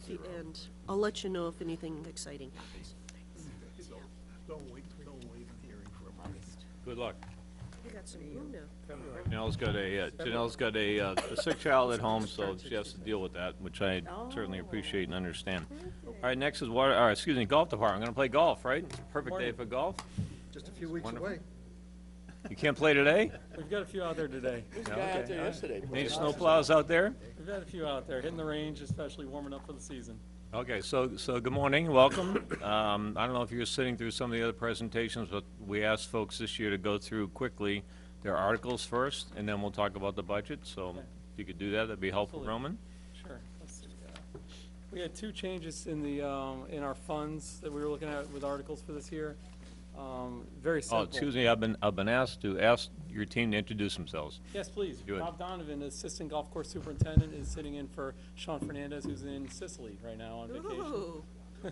And I'll let you know if anything exciting happens. Don't wait in hearing for a month. Good luck. We got some room now. Janelle's got a sick child at home, so she has to deal with that, which I certainly appreciate and understand. All right, next is golf department. I'm gonna play golf, right? It's a perfect day for golf. Just a few weeks Wonderful. away. You can't play today? We've got a few out there today. There's a guy out there yesterday. Any snow plows out there? We've had a few out there, hitting the range, especially warming up for the season. Okay, so good morning, welcome. I don't know if you're sitting through some of the other presentations, but we asked folks this year to go through quickly their articles first, and then we'll talk about the budget. So Okay. if you could do that, that'd be helpful, Absolutely. Roman. Sure. Let's see. We had two changes in the in our funds that we were looking at with articles for this year. Very simple. Oh, excuse me, I've been asked to ask your team to introduce themselves. Yes, please. Do it. Bob Donovan, Assistant Golf Course Superintendent, is sitting in for Sean Fernandez, who's in Sicily right now on vacation. Ooh.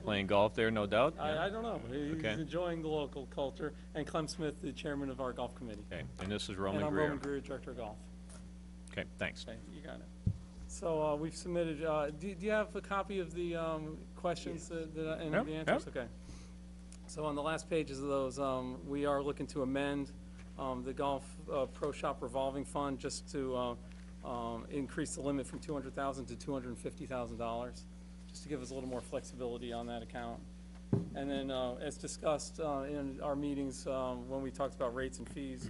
Playing golf there, no doubt? Yeah. I don't know. He's Okay. enjoying the local culture. And Clem Smith, the chairman of our golf committee. Okay, and this is And Roman I'm Greer. Roman Greer, director of golf. Okay, thanks. Okay, you got it. So we've submitted, do you have a copy of the questions and Yep, the answers? Okay. So on the last pages of those, we are looking to amend the Golf Pro Shop revolving fund just to increase the limit from $200,000 to $250,000, just to give us a little more flexibility on that account. And then, as discussed in our meetings when we talked about rates and fees,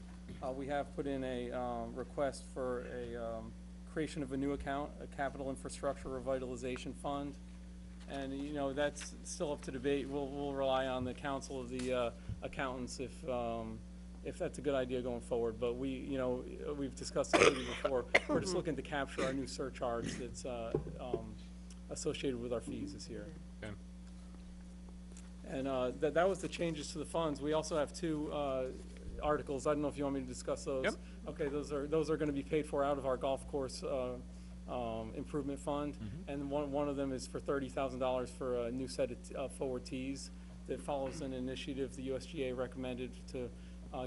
we have put in a request for a creation of a new account, a capital infrastructure revitalization fund. And, you know, that's still up to debate. We'll rely on the counsel of the accountants if that's a good idea going forward. But we've discussed it before. We're just looking to capture our new surcharge that's associated with our fees this year. Okay. And that was the changes to the funds. We also have two articles. I don't know if you want me to discuss those. Yep. Okay, those are going to be paid for out of our golf course improvement fund, and one of them is for $30,000 for a new set of forward tees that follows an initiative the USGA recommended to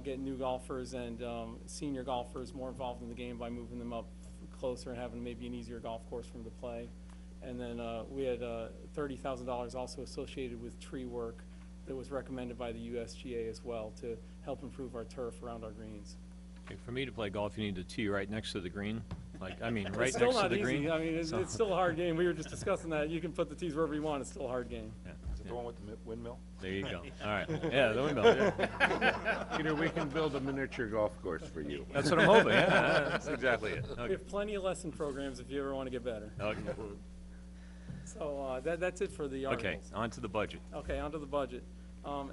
get new golfers and senior golfers more involved in the game by moving them up closer and having maybe an easier golf course for them to play. And then we had $30,000 also associated with tree work that was recommended by the USGA as well to help improve our turf around our greens. Okay, for me to play golf, you need a tee right next to the green. Right It's next still to not the easy. green. I mean, it's still a hard game. We were just discussing that. You can put the tees wherever you want. It's still a hard game. Yeah, Is it the one with the windmill? there you go. All right. Yeah, the windmill. Yeah. Peter, we can build a miniature golf course for you. That's what I'm hoping. Yeah, that's exactly it. We Okay. have plenty of lesson programs if you ever want to get better. Okay. So that's it for the Okay. articles. On to the budget. Okay, onto the budget.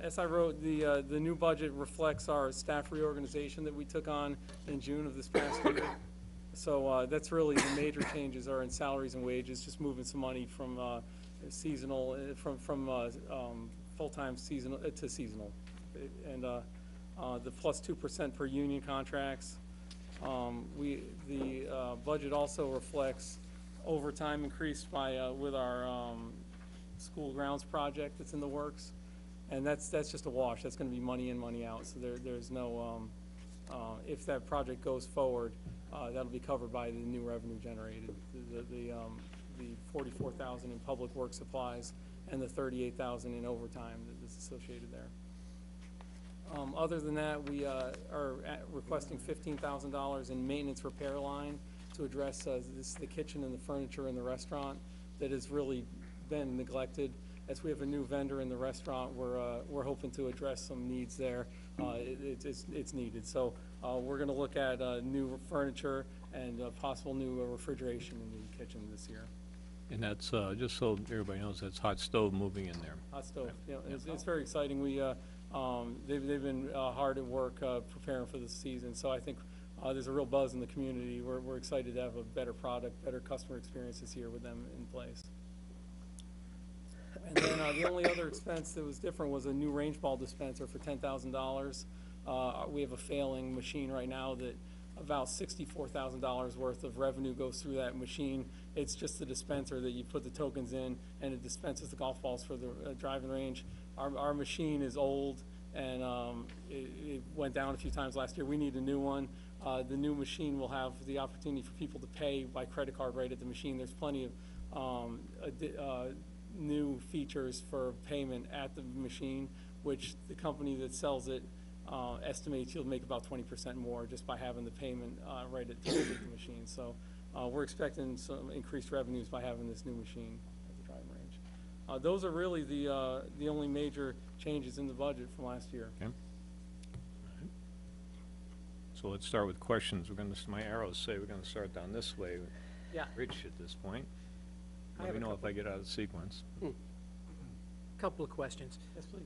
As I wrote, the new budget reflects our staff reorganization that we took on in June of this past year. So that's really the major changes are in salaries and wages, just moving some money from seasonal, from full-time seasonal to seasonal. And the plus 2% per union contracts. The budget also reflects overtime increased by, with our school grounds project that's in the works. And that's just a wash. That's going to be money in, money out. So there's no, if that project goes forward, that'll be covered by the new revenue generated. The $44,000 in public work supplies and the $38,000 in overtime that is associated there. Other than that, we are requesting $15,000 in maintenance repair line to address the kitchen and the furniture in the restaurant that has really been neglected. As we have a new vendor in the restaurant, we're hoping to address some needs there. It's needed. So we're going to look at new furniture and possible new refrigeration in the kitchen this year. And that's, just so everybody knows, that's hot stove moving in there. Hot stove. Yeah, it's very exciting. They've been hard at work preparing for the season. So I think there's a real buzz in the community. We're excited to have a better product, better customer experience this year with them in place. And then the only other expense that was different was a new range ball dispenser for $10,000. We have a failing machine right now that about $64,000 worth of revenue goes through that machine. It's just the dispenser that you put the tokens in, and it dispenses the golf balls for the driving range. Our machine is old, and it went down a few times last year. We need a new one. The new machine will have the opportunity for people to pay by credit card right at the machine. There's plenty of new features for payment at the machine, which the company that sells it estimates you'll make about 20% more just by having the payment right at the machine. So we're expecting some increased revenues by having this new machine at the driving range. Those are really the only major changes in the budget from last year. Okay. So let's start with questions. We're gonna, my arrows say we're gonna start down this way. Yeah. Rich at this point. I Let have me a know if I get out of sequence. Couple of questions. Yes, please.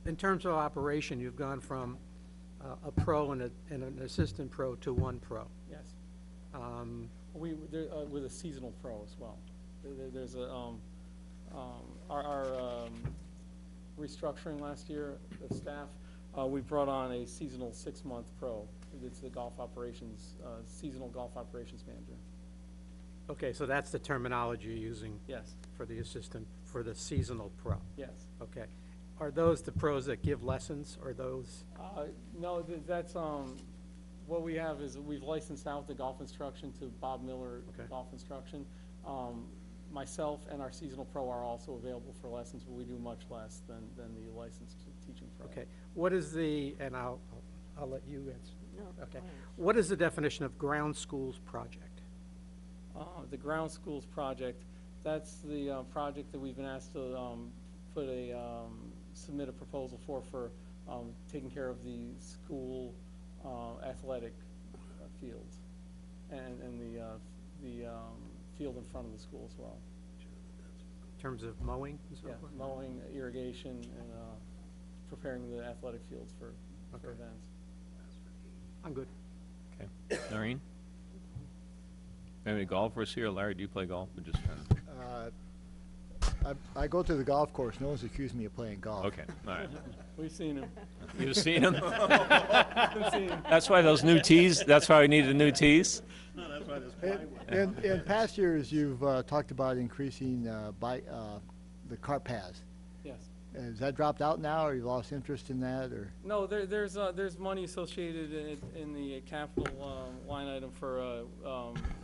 In terms of operation, you've gone from a pro and an assistant pro to one pro. Yes. With a seasonal pro as well. There's a, our restructuring last year, the staff, we brought on a seasonal 6-month pro. It's the golf operations, seasonal golf operations manager. Okay, so that's the terminology you're using Yes, for the assistant, for the seasonal pro. yes. Okay. Are those the pros that give lessons, or those? No, that's, what we have is we've licensed out the golf instruction to Bob Miller Okay. Golf Instruction. Myself and our seasonal pro are also available for lessons, but we do much less than the licensed teaching pro. Okay. What is the, and I'll let you answer. No, Okay. fine. What is the definition of ground schools project? The ground schools project, that's the project that we've been asked to submit a proposal for taking care of the school athletic fields and the field in front of the school as well. In terms of mowing and so Yeah, forth? mowing, irrigation, and preparing the athletic fields for Okay. events. I'm good. Okay. Noreen? Any golfers here? Larry, do you play golf? Or just I go to the golf course. No one's accused me of playing golf. okay, all right. We've seen them. You've seen them? We've seen 'em. That's why those new tees, that's why we needed new tees? In past years, you've talked about increasing the cart paths. Yes. Has that dropped out now, or you lost interest in that, or? No, there's money associated in the capital line item for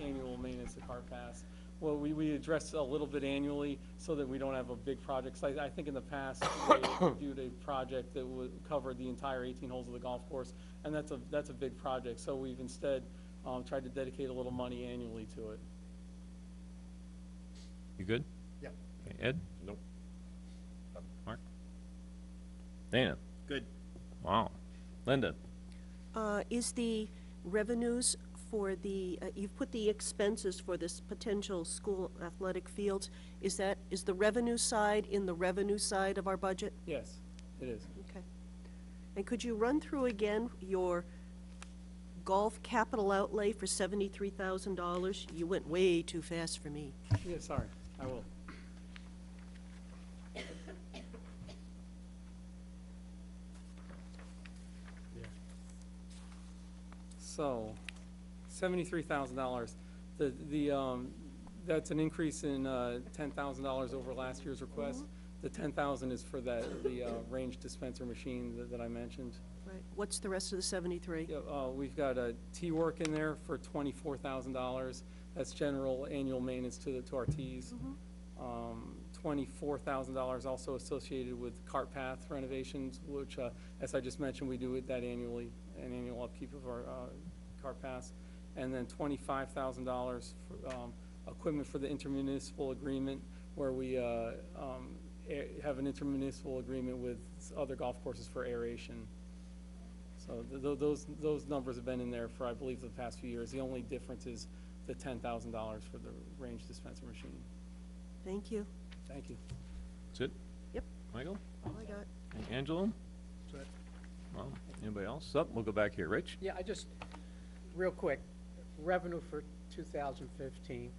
annual maintenance of cart paths. Well, we address a little bit annually so that we don't have a big project. So I think in the past, we reviewed a project that would cover the entire 18 holes of the golf course, and that's a big project. So we've instead tried to dedicate a little money annually to it. You good? Yeah. Okay, Ed? Nope. Mark? Dana? Good. Wow. Linda? Is the revenues for the, you've put the expenses for this potential school athletic fields, is the revenue side in the revenue side of our budget? Yes, it is. Okay. And could you run through again your golf capital outlay for $73,000? You went way too fast for me. Yeah, sorry, I will. So, $73,000. That's an increase in $10,000 over last year's request. The $10,000 is for the range dispenser machine that I mentioned. Right. What's the rest of the 73? Yeah, we've got a T-work in there for $24,000. That's general annual maintenance to our tees. $24,000 also associated with cart path renovations, which, as I just mentioned, we do that annually, an annual upkeep of our cart paths. And then $25,000 for equipment for the intermunicipal agreement, where we have an intermunicipal agreement with other golf courses for aeration. So those numbers have been in there for, I believe, the past few years. The only difference is the $10,000 for the range dispenser machine. Thank you. Thank you. That's it? Yep. Michael? All I got. And Angelo? Well, anybody else? Up, we'll go back here. Rich? Yeah, real quick, revenue for 2015,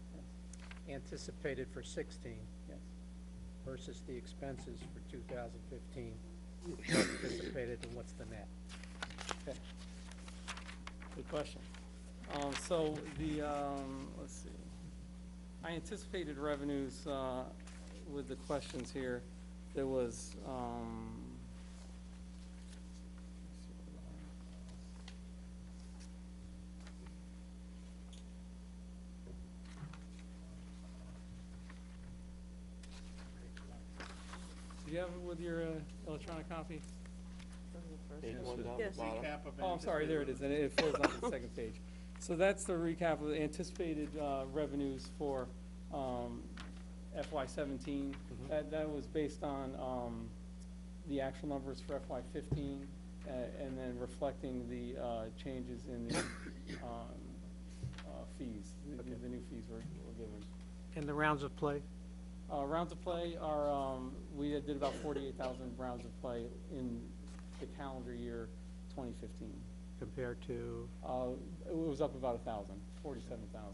anticipated for 16 Yes. versus the expenses for 2015, anticipated, and what's the net? Okay. Good question. So let's see. I anticipated revenues with the questions here. There was you have it with your electronic copy? Page one down Yes. the bottom. Oh, I'm sorry, there it is, and it flows on to the second page. So that's the recap of the anticipated revenues for FY '17. That was based on the actual numbers for FY '15, and then reflecting the changes in the fees, the new fees were given. And the rounds of play? Rounds of play are, we did about 48,000 rounds of play in the calendar year 2015. Compared to, It was up about 1,000, 47,000.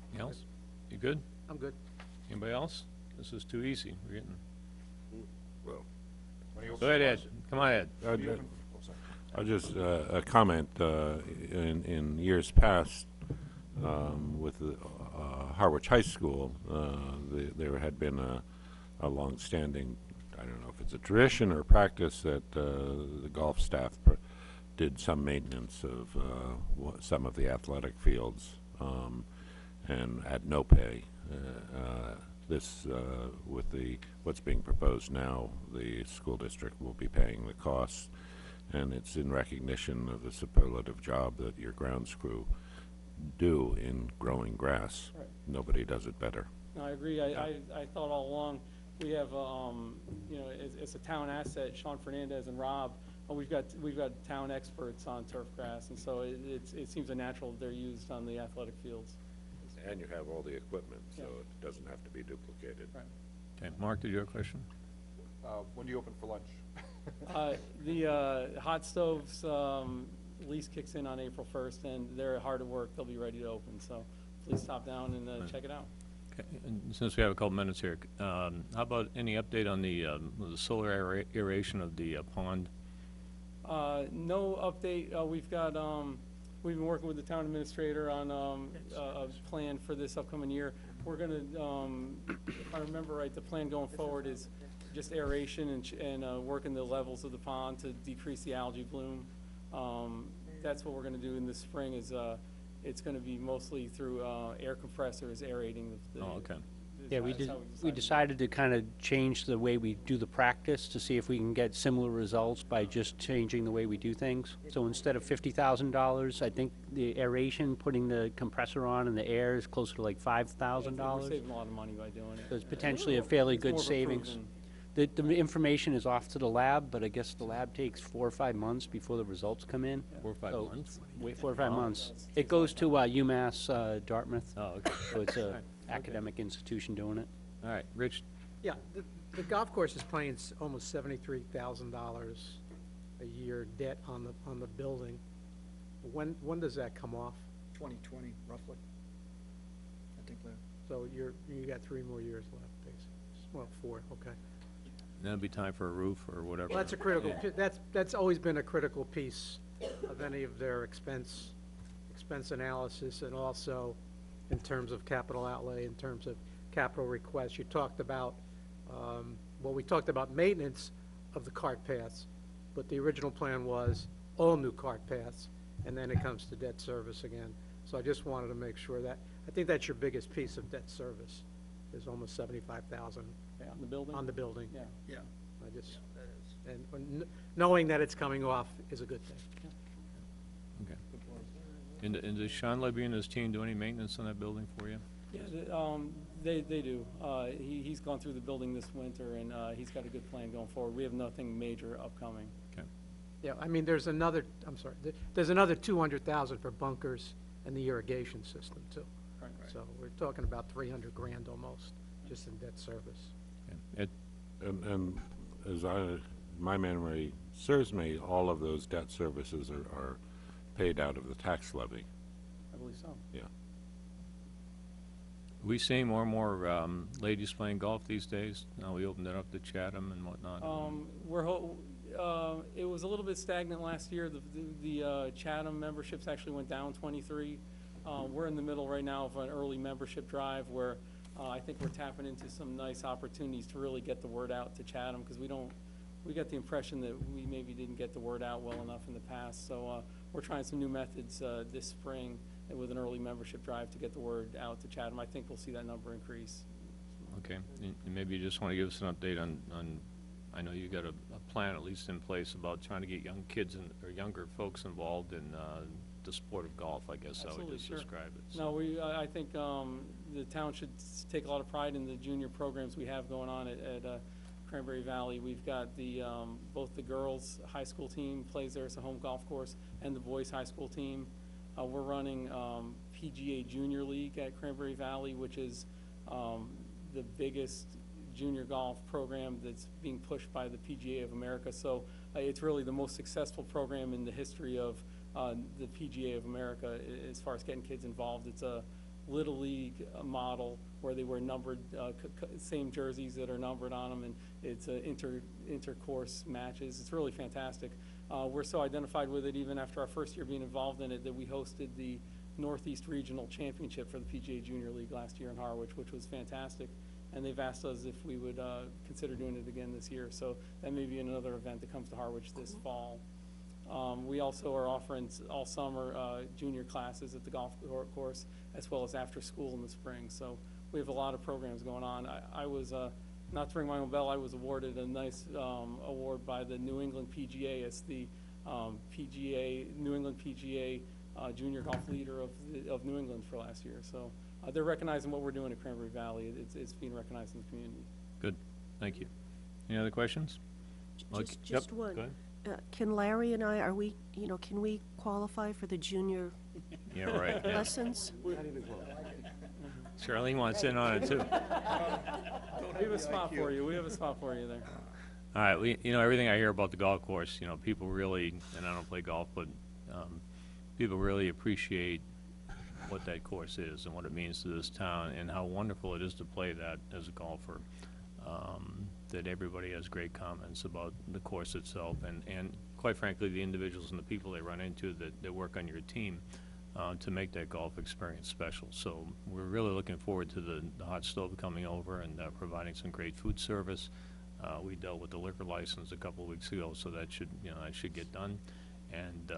Anything else? You good? I'm good. Anybody else? This is too easy. We're getting. Well, Go ahead, Ed. Come on, Ed. I'll just a comment. In years past, with the Harwich High School, there had been a long-standing, I don't know if it's a tradition or practice, that the golf staff did some maintenance of some of the athletic fields, and at no pay. This, with what's being proposed now, the school district will be paying the costs, and it's in recognition of the superlative job that your grounds crew do in growing grass. Right. Nobody does it better. No, I agree. I thought all along, we have, you know, it's a town asset, Sean Fernandez and Rob, we've got town experts on turf grass, and so it seems a natural that they're used on the athletic fields. And you have all the equipment, so Yeah. it doesn't have to be duplicated. Right. Okay, Mark, did you have a question? When do you open for lunch? The hot stoves lease kicks in on April 1st, and they're hard at work. They'll be ready to open, so please stop down and check it out. Okay, and since we have a couple minutes here, how about any update on the solar aeration of the pond? No update. We've been working with the town administrator on a plan for this upcoming year. We're gonna, if I remember right, the plan going forward is just aeration and working the levels of the pond to decrease the algae bloom. That's what we're gonna do in the spring. It's gonna be mostly through air compressors aerating the. Oh, okay. Yeah, we that's how decided to kind of change the way we do the practice to see if we can get similar results by just changing the way we do things. So instead of $50,000, I think the aeration, putting the compressor on and the air is closer to like $5,000. We're saving a lot of money by doing it. So it's potentially a fairly It's good more of a savings. proven- The information is off to the lab, but I guess the lab takes 4 or 5 months before the results come in. 4 or 5 So, months? Wait, 4 or 5 months. It goes to UMass Dartmouth, Oh, okay. so it's a academic institution doing it. All right, Rich, Yeah, the golf course is paying almost $73,000 a year debt on the building. When does that come off? 2020, roughly. I think that. So you got 3 more years left, basically. Well, 4, okay. that'd be time for a roof or whatever. Well, that's a critical, Yeah. that's always been a critical piece of any of their expense analysis, and also in terms of capital outlay, in terms of capital requests. You talked about, we talked about maintenance of the cart paths, but the original plan was all new cart paths, and then it comes to debt service again. So I just wanted to make sure that, I think that's your biggest piece of debt service, is almost $75,000 Yeah, on the building? on the building. Yeah. Yeah. I just, That is. and knowing that it's coming off is a good thing. Okay. And does Sean Levy and his team do any maintenance on that building for you? Yeah, they do. He's gone through the building this winter, and he's got a good plan going forward. We have nothing major upcoming. Okay. Yeah, I mean, there's another, I'm sorry, there's another 200,000 for bunkers and the irrigation system too. Right. So we're talking about 300 grand almost, just in debt service. Okay. Ed? And as my memory serves me, all of those debt services are paid out of the tax levy. I believe so. Yeah. We seeing more and more ladies playing golf these days? Now we opened it up to Chatham and whatnot. It was a little bit stagnant last year. The Chatham memberships actually went down 23. We're in the middle right now of an early membership drive where I think we're tapping into some nice opportunities to really get the word out to Chatham, because we got the impression that we maybe didn't get the word out well enough in the past. So we're trying some new methods this spring with an early membership drive to get the word out to Chatham. I think we'll see that number increase. Okay, and maybe you just want to give us an update on, I know you got a plan at least in place about trying to get young kids or younger folks involved in the sport of golf, I guess I would Absolutely, just sure. describe it. So- No, I think the town should take a lot of pride in the junior programs we have going on at Cranberry Valley. We've got both the girls' high school team plays there as a home golf course, and the boys' high school team. We're running PGA Junior League at Cranberry Valley, which is the biggest junior golf program that's being pushed by the PGA of America. So it's really the most successful program in the history of the PGA of America as far as getting kids involved. It's a Little League model where they wear numbered, same jerseys that are numbered on them, and it's inter-course matches. It's really fantastic. We're so identified with it even after our first year being involved in it that we hosted the Northeast Regional Championship for the PGA Junior League last year in Harwich, which was fantastic. And they've asked us if we would consider doing it again this year. So that may be another event that comes to Harwich this fall. We also are offering all summer junior classes at the golf course, as well as after school in the spring. So we have a lot of programs going on. I was, not to ring my own bell, I was awarded a nice award by the New England PGA as the New England PGA Junior Golf Leader of New England for last year. So they're recognizing what we're doing at Cranberry Valley. It's being recognized in the community. Good, thank you. Any other questions? Just Yep, one. go ahead. Can Larry and I, can we qualify for the junior Yeah, right. yeah. lessons? Charlene wants in on it too. We have a spot for you. We have a spot for you there. All right, everything I hear about the golf course, people really, and I don't play golf, but people really appreciate what that course is and what it means to this town and how wonderful it is to play that as a golfer. That everybody has great comments about the course itself and quite frankly, the individuals and the people they run into that work on your team to make that golf experience special. So we're really looking forward to the hot stove coming over and providing some great food service. We dealt with the liquor license a couple of weeks ago, so that should get done. And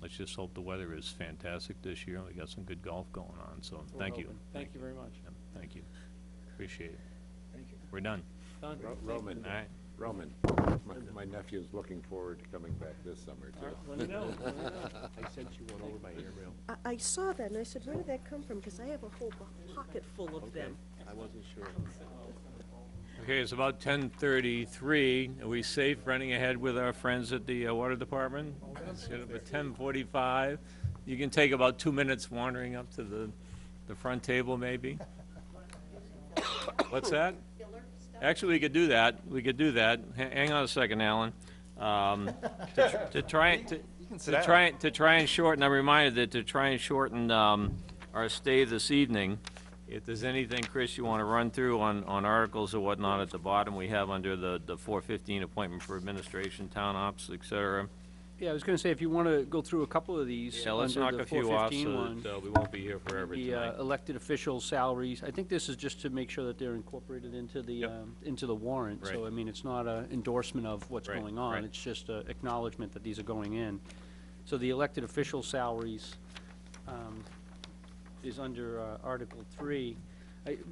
let's just hope the weather is fantastic this year. We got some good golf going on, so We're thank you. hoping. Thank you very much. Yep, thank you. Appreciate it. Thank you. We're done. Done? Roman, All right. Roman, my nephew's looking forward to coming back this summer, All too. right, let me know. Let me know. I sent you one over by airmail. I saw that and I said, where did that come from? Because I have a whole pocket full of them. I wasn't sure. Okay, it's about 10:33. Are we safe running ahead with our friends at the water department? Let's get up at 10:45. You can take about 2 minutes wandering up to the front table, maybe. What's that? Actually, we could do that. We could do that. Hang on a second, Alan. To try and shorten, I'm reminded that to try and shorten our stay this evening, if there's anything, Chris, you want to run through on articles or whatnot at the bottom, we have under the 415 appointment for administration, town ops, et cetera. Yeah, I was gonna say, if you wanna go through a couple of these. Yeah, let's under knock the a few off 415 so one, that we won't be here forever the tonight. elected officials' salaries, I think this is just to make sure that they're incorporated into the warrant. So, Right. I mean, it's not an endorsement of what's Right, going on, right. it's just an acknowledgement that these are going in. So the elected official salaries is under Article 3.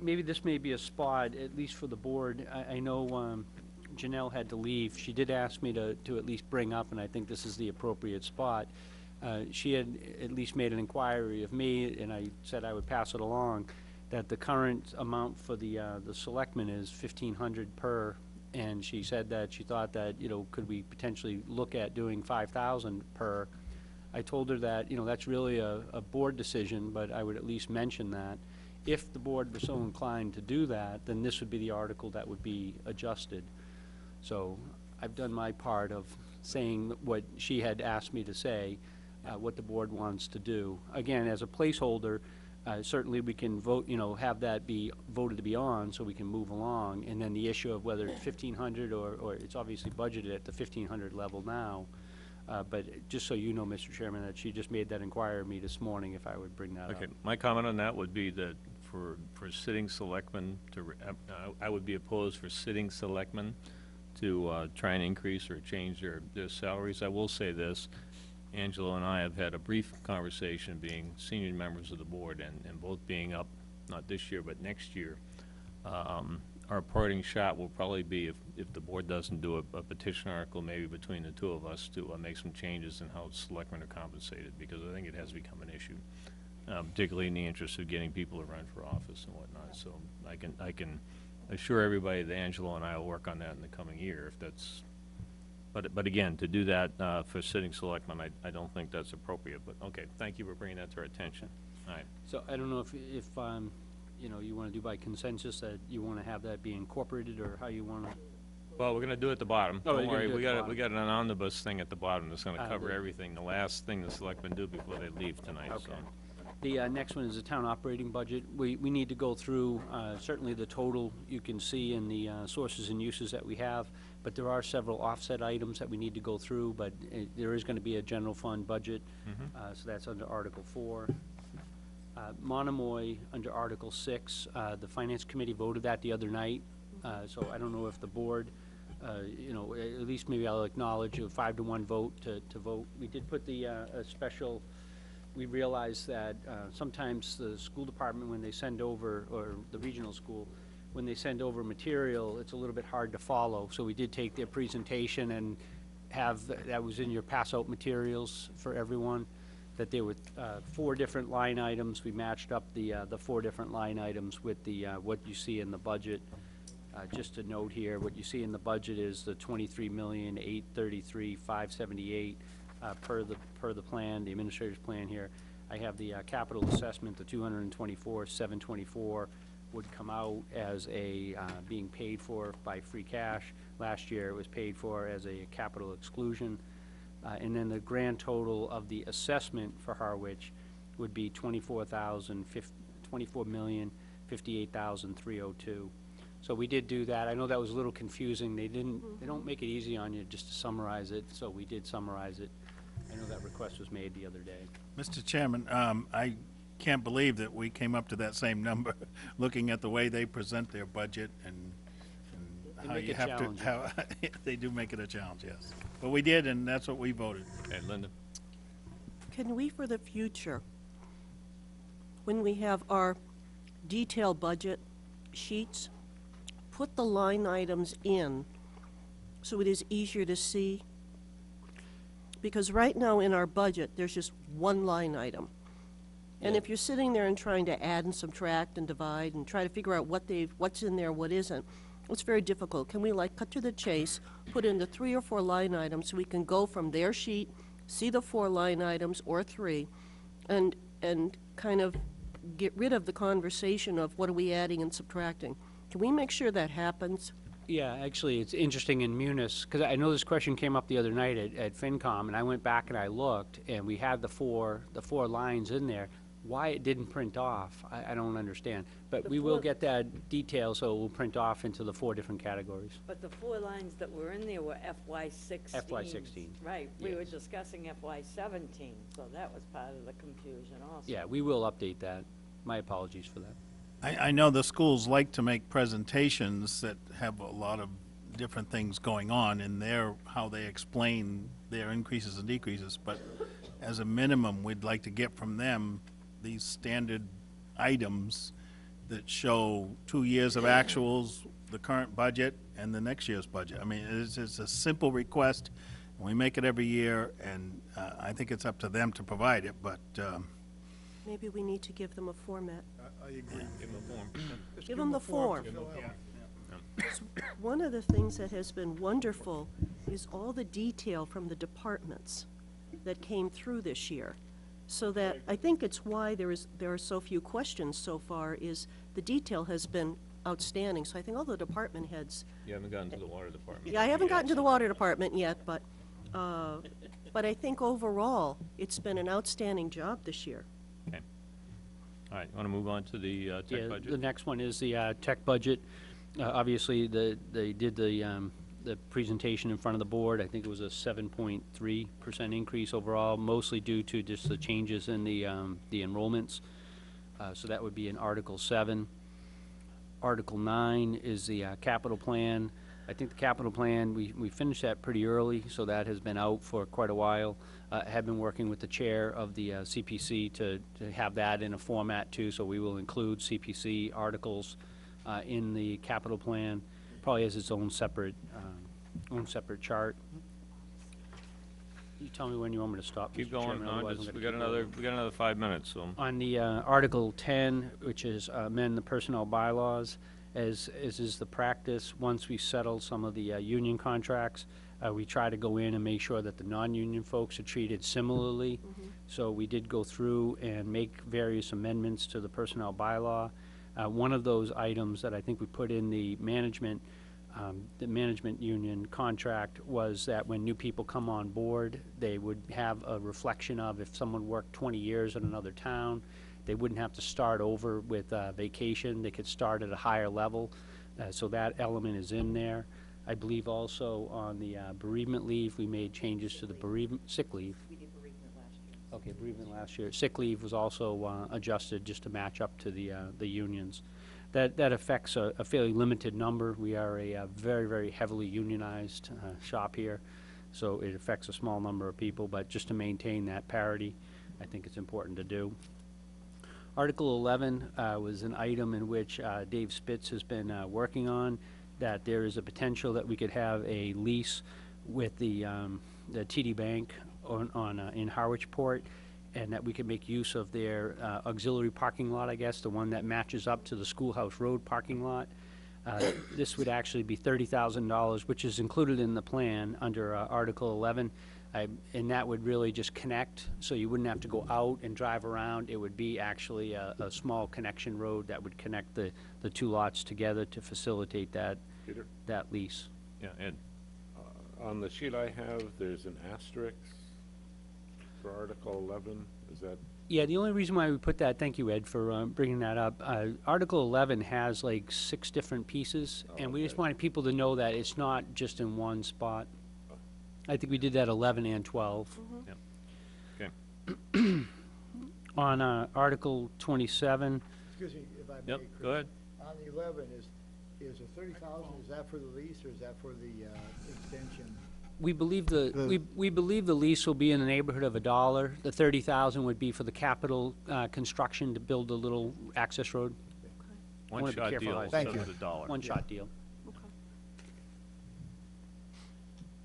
Maybe this may be a spot, at least for the board. I know Janelle had to leave. She did ask me to at least bring up, and I think this is the appropriate spot. She had at least made an inquiry of me, and I said I would pass it along, that the current amount for the selectmen is $1,500 per, and she said that she thought that, could we potentially look at doing $5,000 per? I told her that, that's really a board decision, but I would at least mention that. If the board were so inclined to do that, then this would be the article that would be adjusted. So I've done my part of saying what she had asked me to say, what the board wants to do. Again, as a placeholder, certainly we can vote, have that be voted to be on so we can move along. And then the issue of whether it's 1,500 or it's obviously budgeted at the 1,500 level now. But just so you know, Mr. Chairman, that she just made that inquiry of me this morning if I would bring that up. Okay, my comment on that would be that for sitting selectmen I would be opposed for sitting selectmen to try and increase or change their salaries. I will say this, Angelo and I have had a brief conversation being senior members of the board and both being up, not this year, but next year, our parting shot will probably be if the board doesn't do a petition article, maybe between the two of us to make some changes in how selectmen are compensated, because I think it has become an issue, particularly in the interest of getting people to run for office and whatnot. So I can assure everybody that Angelo and I will work on that in the coming year if that's, but again, to do that for sitting selectmen, I don't think that's appropriate, but okay, thank you for bringing that to our attention. All right. So I don't know if you know, you want to do by consensus that you want to have that be incorporated, or how you want to. Well, we're gonna do it at the bottom. Oh, Don't you're gonna worry, do it we at the got we got an omnibus thing at the bottom that's gonna cover the- everything. The last thing the selectmen do before they leave tonight, so. Okay. The next one is the town operating budget. We need to go through, certainly the total you can see in the sources and uses that we have, but there are several offset items that we need to go through, but there is going to be a general fund budget, so that's under Article 4. Monomoy, under Article 6, the Finance Committee voted that the other night, so I don't know if the board, you know, at least maybe I'll acknowledge a 5-to-1 vote to vote. We did put the a special. We realize that sometimes the school department, when they send over, or the regional school, when they send over material, it's a little bit hard to follow. So we did take their presentation and that was in your pass-out materials for everyone, that there were 4 different line items. We matched up the 4 different line items with the what you see in the budget. Just a note here, what you see in the budget is the $23,833,578 per the plan, the administrator's plan here. I have the capital assessment, the $224,724 would come out as a being paid for by free cash. Last year it was paid for as a capital exclusion. And then the grand total of the assessment for Harwich would be $24,058,302. So we did do that. I know that was a little confusing. They don't make it easy on you just to summarize it, so we did summarize it. I know that request was made the other day. Mr. Chairman, I can't believe that we came up to that same number, looking at the way they present their budget and They how make you it have to, challenging. how, they do make it a challenge, yes. But we did, and that's what we voted. Okay, Linda? Can we, for the future, when we have our detailed budget sheets, put the line items in so it is easier to see? Because right now in our budget, there's just one line item. And if you're sitting there and trying to add and subtract and divide and try to figure out what's in there, what isn't, it's very difficult. Can we cut to the chase, put in the 3 or 4 line items so we can go from their sheet, see the 4 line items or 3, and kind of get rid of the conversation of what are we adding and subtracting? Can we make sure that happens? Yeah, actually, it's interesting in Munis, because I know this question came up the other night at FinCom, and I went back and I looked, and we had the four lines in there. Why it didn't print off, I don't understand. But we will get that detail, so it will print off into the 4 different categories. But the 4 lines that were in there were FY16. FY16. Right, we were Yes. discussing FY17, so that was part of the confusion also. Yeah, we will update that. My apologies for that. I know the schools like to make presentations that have a lot of different things going on in how they explain their increases and decreases, but as a minimum, we'd like to get from them these standard items that show 2 years of actuals, the current budget, and the next year's budget. I mean, it's a simple request, and we make it every year, and I think it's up to them to provide it, but Maybe we need to give them a format. I agree. Give them a form. Give them the form. One of the things that has been wonderful is all the detail from the departments that came through this year. So that, I think it's why there are so few questions so far, is the detail has been outstanding. So I think all the department heads, You haven't gotten to the water department. yeah, I haven't gotten to the water department yet, but I think overall, it's been an outstanding job this year. Okay. All right, want to move on to the tech Yeah, budget? the next one is the tech budget. Obviously, they did the presentation in front of the board. I think it was a 7.3% increase overall, mostly due to just the changes in the enrollments. So that would be in Article 7. Article 9 is the capital plan. I think the capital plan, we finished that pretty early, so that has been out for quite a while. Have been working with the chair of the CPC to have that in a format too, so we will include CPC articles in the capital plan, probably has its own separate chart. You tell me when you want me to stop, Keep Mr. going, Chairman, no, otherwise I'm just, gonna we got keep going. we got another 5 minutes, so. On the Article 10, which is amend the personnel bylaws, as is the practice, once we settle some of the union contracts, we try to go in and make sure that the non-union folks are treated similarly. So we did go through and make various amendments to the personnel bylaw. One of those items that I think we put in the management union contract was that when new people come on board, they would have a reflection of if someone worked 20 years in another town, they wouldn't have to start over with vacation. They could start at a higher level. So that element is in there. I believe also on the bereavement leave, we made changes to the sick leave. We did bereavement last year. Okay, bereavement last year. Sick leave was also adjusted just to match up to the unions. That affects a fairly limited number. We are a very, very heavily unionized shop here, so it affects a small number of people, but just to maintain that parity, I think it's important to do. Article 11 was an item in which Dave Spitz has been working on, that there is a potential that we could have a lease with the TD Bank in Harwich Port, and that we could make use of their auxiliary parking lot, I guess, the one that matches up to the Schoolhouse Road parking lot. This would actually be $30,000, which is included in the plan under Article 11. And that would really just connect, so you wouldn't have to go out and drive around. It would be actually a small connection road that would connect the two lots together to facilitate that Peter? that lease. Yeah, Ed, On the sheet I have, there's an asterisk for Article 11, is that? Yeah, the only reason why we put that, thank you, Ed, for bringing that up. Article 11 has like 6 different pieces, and we just okay. wanted people to know that it's not just in one spot. I think we did that 11 and 12. okay. On Article 27, Excuse me, if I may. Yep, Chris. go ahead. On the 11, is the 30,000, is that for the lease or is that for the extension? we believe we believe the lease will be in the neighborhood of $1. The 30,000 would be for the capital construction to build a little access road. I wanna be One-shot careful deal how I instead Thank of you. the dollar. One-shot deal.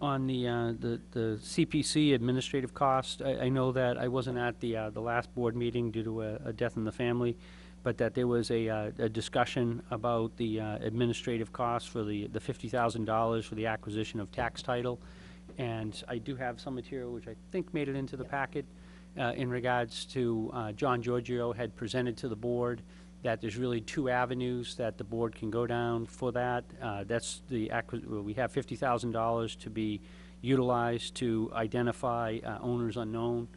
On the CPC administrative cost, I know that I wasn't at the last board meeting due to a death in the family, but that there was a discussion about the administrative costs for the $50,000 for the acquisition of tax title. And I do have some material which I think made it into the packet in regards to John Giorgio had presented to the board that there's really 2 avenues that the board can go down for that. That's we have $50,000 to be utilized to identify owners unknown.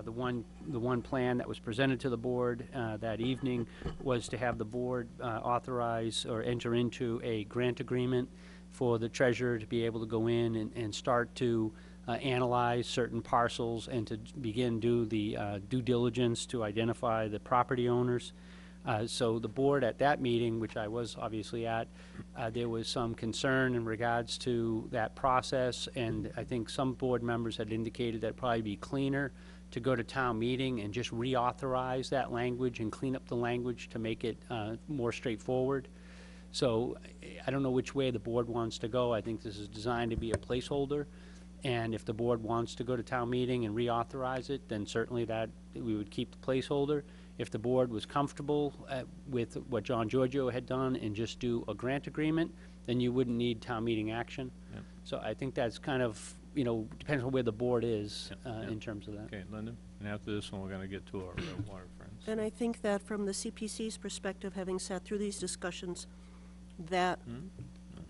The one plan that was presented to the board that evening was to have the board authorize or enter into a grant agreement for the treasurer to be able to go in and start to analyze certain parcels and to begin do the due diligence to identify the property owners. So the board at that meeting, which I was obviously at, there was some concern in regards to that process, and I think some board members had indicated that it'd probably be cleaner to go to town meeting and just reauthorize that language and clean up the language to make it more straightforward. So I don't know which way the board wants to go. I think this is designed to be a placeholder, and if the board wants to go to town meeting and reauthorize it, then certainly that we would keep the placeholder. If the board was comfortable with what John Giorgio had done and just do a grant agreement, then you wouldn't need town meeting action. Yep. So I think that's kind of, depends on where the board is in terms of that. Okay, Lyndon, and after this one, we're gonna get to our water friends. And I think that from the CPC's perspective, having sat through these discussions, that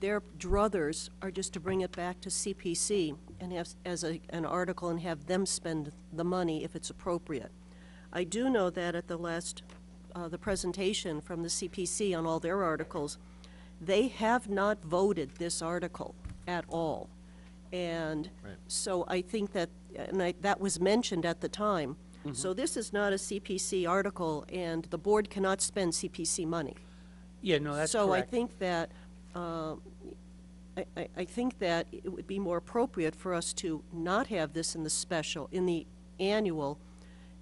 their druthers are just to bring it back to CPC and have, as an article, and have them spend the money if it's appropriate. I do know that at the last, the presentation from the CPC on all their articles, they have not voted this article at all. And Right. so I think that, that was mentioned at the time. So this is not a CPC article, and the board cannot spend CPC money. Yeah, no, that's So I correct. think that, I think that it would be more appropriate for us to not have this in the special, in the annual.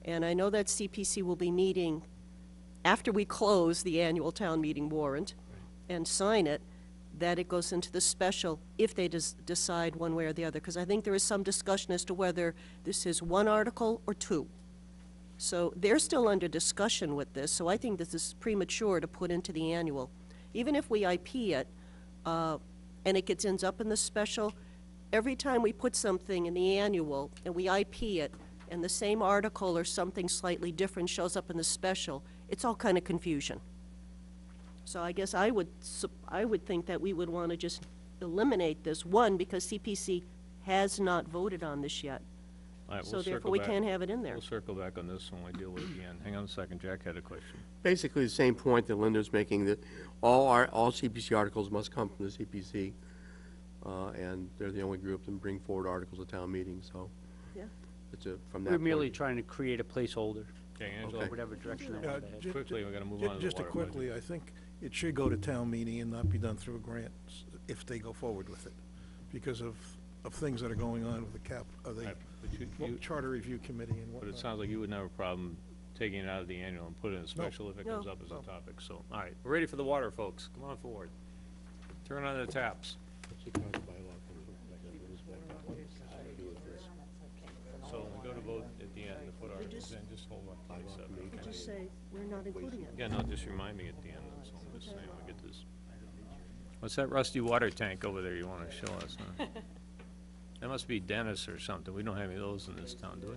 And I know that CPC will be meeting after we close the annual town meeting warrant. and sign it, that it goes into the special if they decide one way or the other. Because I think there is some discussion as to whether this is one article or two. So they're still under discussion with this, so I think this is premature to put into the annual. Even if we IP it, and it ends up in the special, every time we put something in the annual and we IP it, and the same article or something slightly different shows up in the special, it's all kind of confusion. So I guess I would think that we would want to just eliminate this, one, because CPC has not voted on this yet. All right, So we'll therefore, circle we back. can't have it in there. We'll circle back on this when we deal with it again. Hang on a second, Jack had a question. Basically, the same point that Linda's making, that all CPC articles must come from the CPC, and they're the only group that bring forward articles at town meeting, so. Yeah. It's from that We're point. merely trying to create a placeholder, Okay, Angela, Okay. whatever direction they Yeah, want to head. ju- quickly, we gotta move on to the Just water budget. quickly, I think it should go to town meeting and not be done through a grant if they go forward with it, because of things that are going on with the Right, but you- Charter Review Committee and But whatnot. it sounds like you wouldn't have a problem taking it out of the annual and put it in a special if it comes No. up as a No. topic, so, all right, we're ready for the water, folks, come on forward. Turn on the taps. So when we go to vote at the end to put articles in, just hold on to the You just say, we're not including it. Yeah, no, just remind me at the end, that's all I'm just saying, we get this. What's that rusty water tank over there you wanna show us, huh? That must be Dennis or something, we don't have any of those in this town, do we?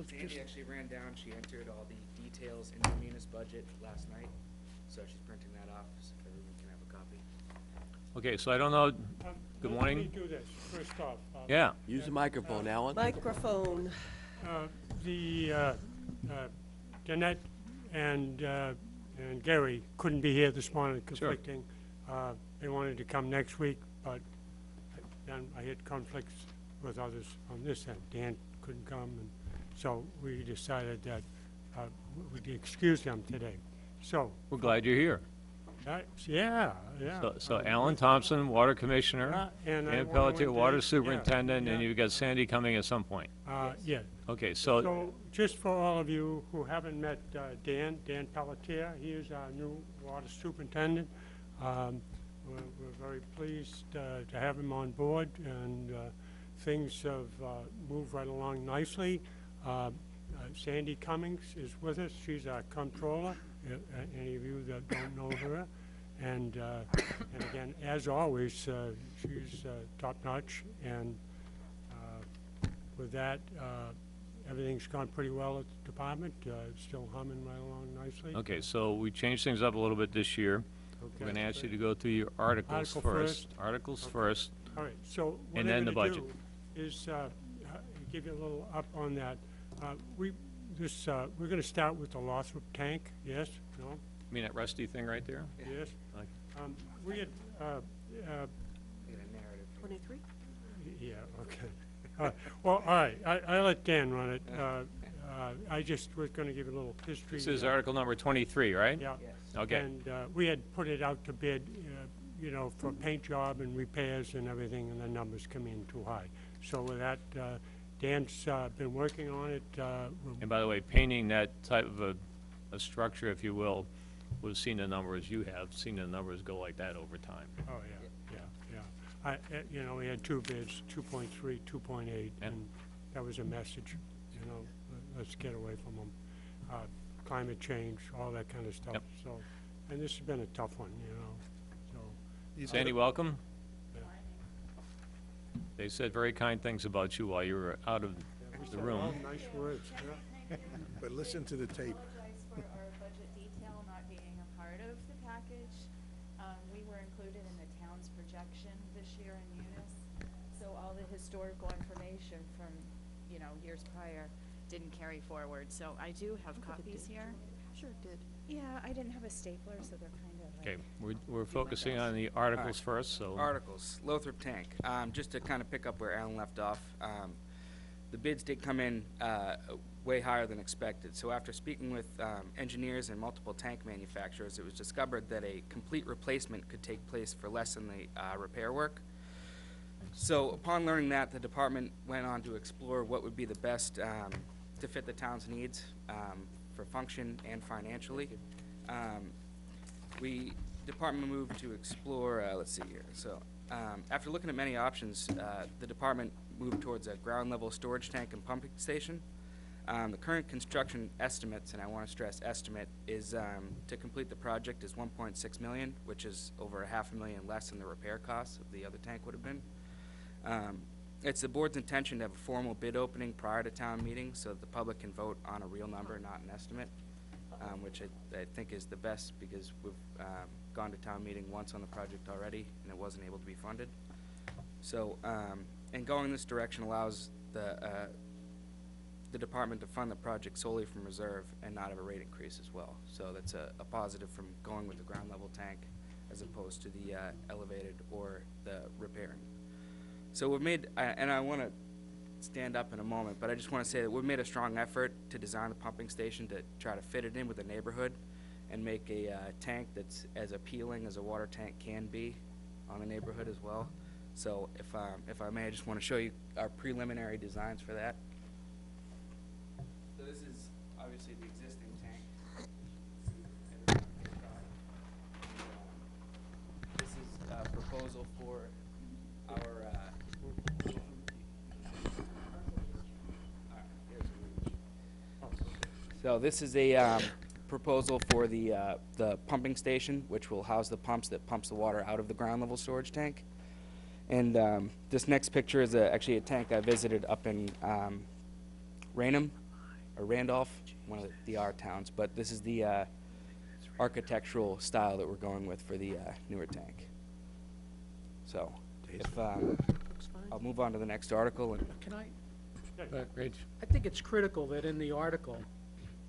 Sandy actually ran down, she entered all the details in the munis budget last night, so she's printing that off, so everyone can have a copy. Okay, so I don't know, good morning? Let me do this, first off. Yeah, Use the microphone, Alan. Microphone. Jeanette and Gary couldn't be here this morning, Sure. conflicting. They wanted to come next week, but then I had conflicts with others on this end. Dan couldn't come, and so we decided that we'd excuse them today. So, we're glad you're here. yeah. So Alan Thompson, Water Commissioner, And I Ann wanna Pelletier, invite- Water yeah, Superintendent, and yeah. you've got Sandy coming at some point. Yeah. Okay, so, So, just for all of you who haven't met Dan Pelletier, he is our new water superintendent. We're very pleased to have him on board, and things have moved right along nicely. Sandy Cummings is with us. She's our comptroller, any of you that don't know her. And again, as always, she's top-notch, and with that, everything's gone pretty well at the department, still humming right along nicely. okay, so we changed things up a little bit this year. We're gonna ask you to go through your articles Article first. first. Articles first, All right, so what And I'm then the gonna budget. do is give you a little up on that. We're gonna start with the Lothrop tank, yes, no, I mean that rusty thing right there? yes? Like- We had, Get a narrative. 23? yeah, okay. Well, all right, I let Dan run it. I just was gonna give you a little history. This is article number 23, right? Yeah. Okay, And we had put it out to bid, for paint job and repairs and everything, and the numbers come in too high. So with that, Dan's been working on it. and by the way, painting that type of a structure, if you will, we've seen the numbers, you have seen the numbers go like that over time. Oh, yeah. We had two bids, 2.3, 2.8, Yeah. and that was a message, let's get away from them. Climate change, all that kind of stuff, Yep. so, and this has been a tough one, so. Sandy, welcome. Yeah. They said very kind things about you while you were out of We the said a lot room. of nice words, yeah. But listen to the tape. Apologize for our budget detail not being a part of the package. We were included in the town's projection this year in Munis, so all the historical information from, years prior didn't carry forward. So I do have I think it copies did. here. Sure it did. Yeah, I didn't have a stapler, so they're kind of like. Okay, we're focusing on the articles first, so. Articles, Lothrop Tank, just to kind of pick up where Alan left off, the bids did come in way higher than expected. So after speaking with engineers and multiple tank manufacturers, it was discovered that a complete replacement could take place for less than the repair work. So upon learning that, the department went on to explore what would be the best to fit the town's needs for function and financially. Department moved to explore, let's see here, so, after looking at many options, the department moved towards a ground level storage tank and pumping station. The current construction estimates, and I want to stress estimate, is, to complete the project is 1.6 million, which is over $500,000 less than the repair costs of the other tank would have been. It's the board's intention to have a formal bid opening prior to town meeting so that the public can vote on a real number, not an estimate, which I think is the best because we've gone to town meeting once on the project already and it wasn't able to be funded. So, and going this direction allows the department to fund the project solely from reserve and not have a rate increase as well. So that's a positive from going with the ground level tank as opposed to the elevated or the repairing. So we've made, and I want to stand up in a moment, but I just want to say that we've made a strong effort to design the pumping station to try to fit it in with the neighborhood and make a tank that's as appealing as a water tank can be on the neighborhood as well. So if I may, I just want to show you our preliminary designs for that. So this is obviously the existing tank. This is a proposal for our so this is a proposal for the pumping station, which will house the pumps that pumps the water out of the ground level storage tank. And this next picture is actually a tank I visited up in Raynham or Randolph, one of the R towns. But this is the architectural style that we're going with for the newer tank. So if I'll move on to the next article. And Can I? Rage. I think it's critical that in the article,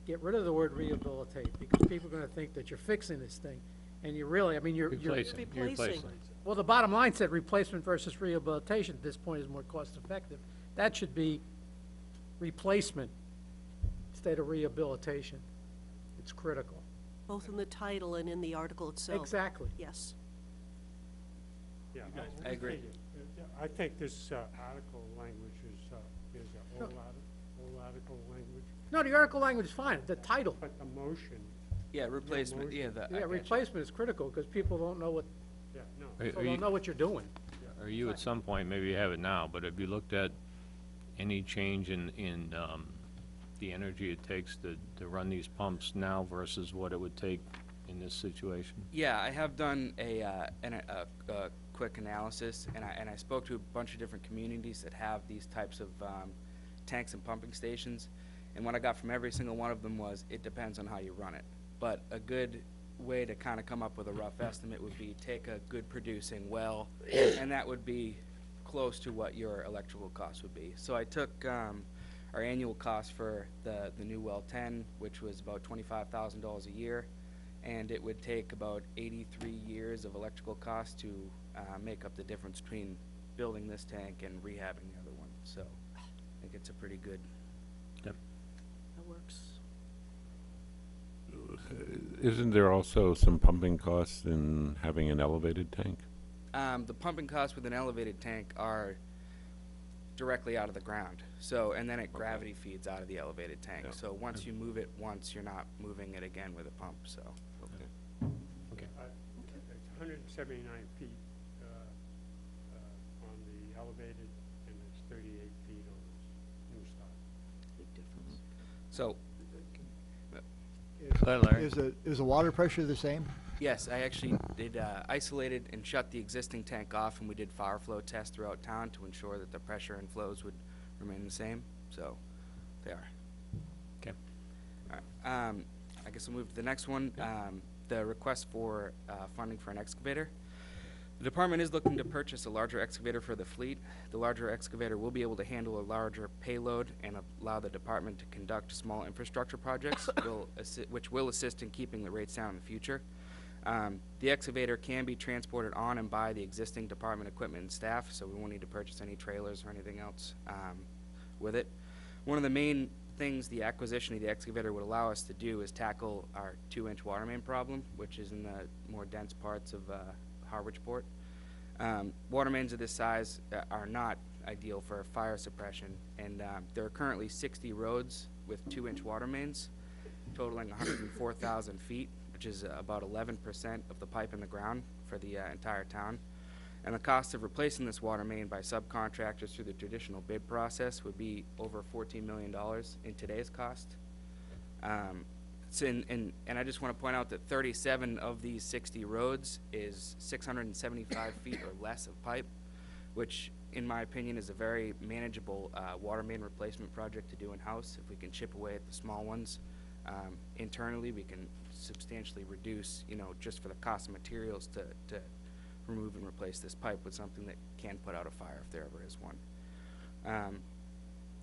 get rid of the word rehabilitate, because people are gonna think that you're fixing this thing, and you really, I mean, you're. Replacing. Well, the bottom line said replacement versus rehabilitation at this point is more cost effective. That should be replacement instead of rehabilitation. It's critical. Both in the title and in the article itself. Exactly. Yes. Yeah, I agree. I think this article language is a old article language, No, the article language is fine, the title. but the motion, yeah, replacement. Yeah, I Yeah, got you. replacement is critical, because people don't know what, yeah, no. people don't know what you're doing. Are you at some point, maybe you have it now, but have you looked at any change in the energy it takes to run these pumps now versus what it would take in this situation? Yeah, I have done a quick analysis, and I spoke to a bunch of different communities that have these types of tanks and pumping stations, and what I got from every single one of them was it depends on how you run it. But a good way to kind of come up with a rough estimate would be take a good producing well, and that would be close to what your electrical cost would be. So I took our annual cost for the new well 10, which was about $25,000 a year, and it would take about 83 years of electrical cost to make up the difference between building this tank and rehabbing the other one. So I think it's a pretty good. Yep. That works. Isn't there also some pumping costs in having an elevated tank? The pumping costs with an elevated tank are directly out of the ground. So, and then it gravity feeds out of the elevated tank. Yeah. So once you move it once, you're not moving it again with a pump, so. Okay. It's 179 feet on the elevated, and it's 38 feet on this new style. Big difference. So, Go ahead, Larry. Is the water pressure the same? yes, I actually did isolated and shut the existing tank off, and we did fire flow tests throughout town to ensure that the pressure and flows would remain the same, so they are. Okay. All right, I guess I'll move to the next one, the request for funding for an excavator. The department is looking to purchase a larger excavator for the fleet. The larger excavator will be able to handle a larger payload and allow the department to conduct small infrastructure projects, which will assist in keeping the rates down in the future. The excavator can be transported on and by the existing department equipment and staff, so we won't need to purchase any trailers or anything else with it. One of the main things the acquisition of the excavator would allow us to do is tackle our 2-inch water main problem, which is in the more dense parts of Harwich Port. Water mains of this size are not ideal for fire suppression, and there are currently 60 roads with 2-inch water mains, totaling 104,000 feet which is about 11% of the pipe in the ground for the entire town. And the cost of replacing this water main by subcontractors through the traditional bid process would be over $14 million in today's cost. And I just want to point out that 37 of these 60 roads is 675 feet or less of pipe, which in my opinion is a very manageable water main replacement project to do in-house. If we can chip away at the small ones internally, we can substantially reduce, just for the cost of materials to remove and replace this pipe with something that can put out a fire if there ever is one.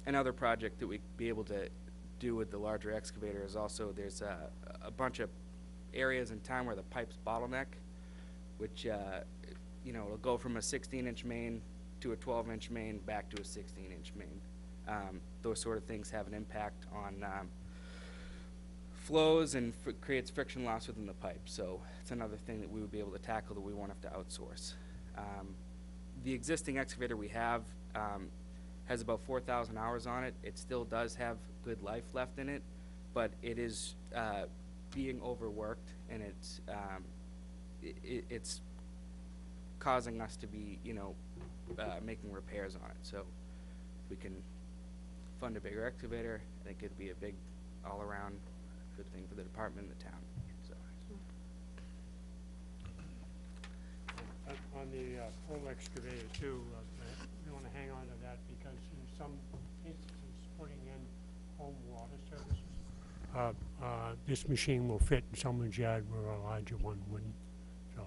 Another project that we'd be able to do with the larger excavator is also there's a bunch of areas in town where the pipes bottleneck, which it'll go from a 16-inch main to a 12-inch main back to a 16-inch main. Those sort of things have an impact on flows and creates friction loss within the pipe. So it's another thing that we would be able to tackle that we won't have to outsource. The existing excavator we have has about 4,000 hours on it. It still does have good life left in it, but it is being overworked, and it's causing us to be, making repairs on it. So if we can fund a bigger excavator, I think it'd be a big all-around good thing for the department and the town. So. On the full excavator too, we want to hang on to that because in some instances, putting in home water services, this machine will fit in someone's yard where a larger one wouldn't. So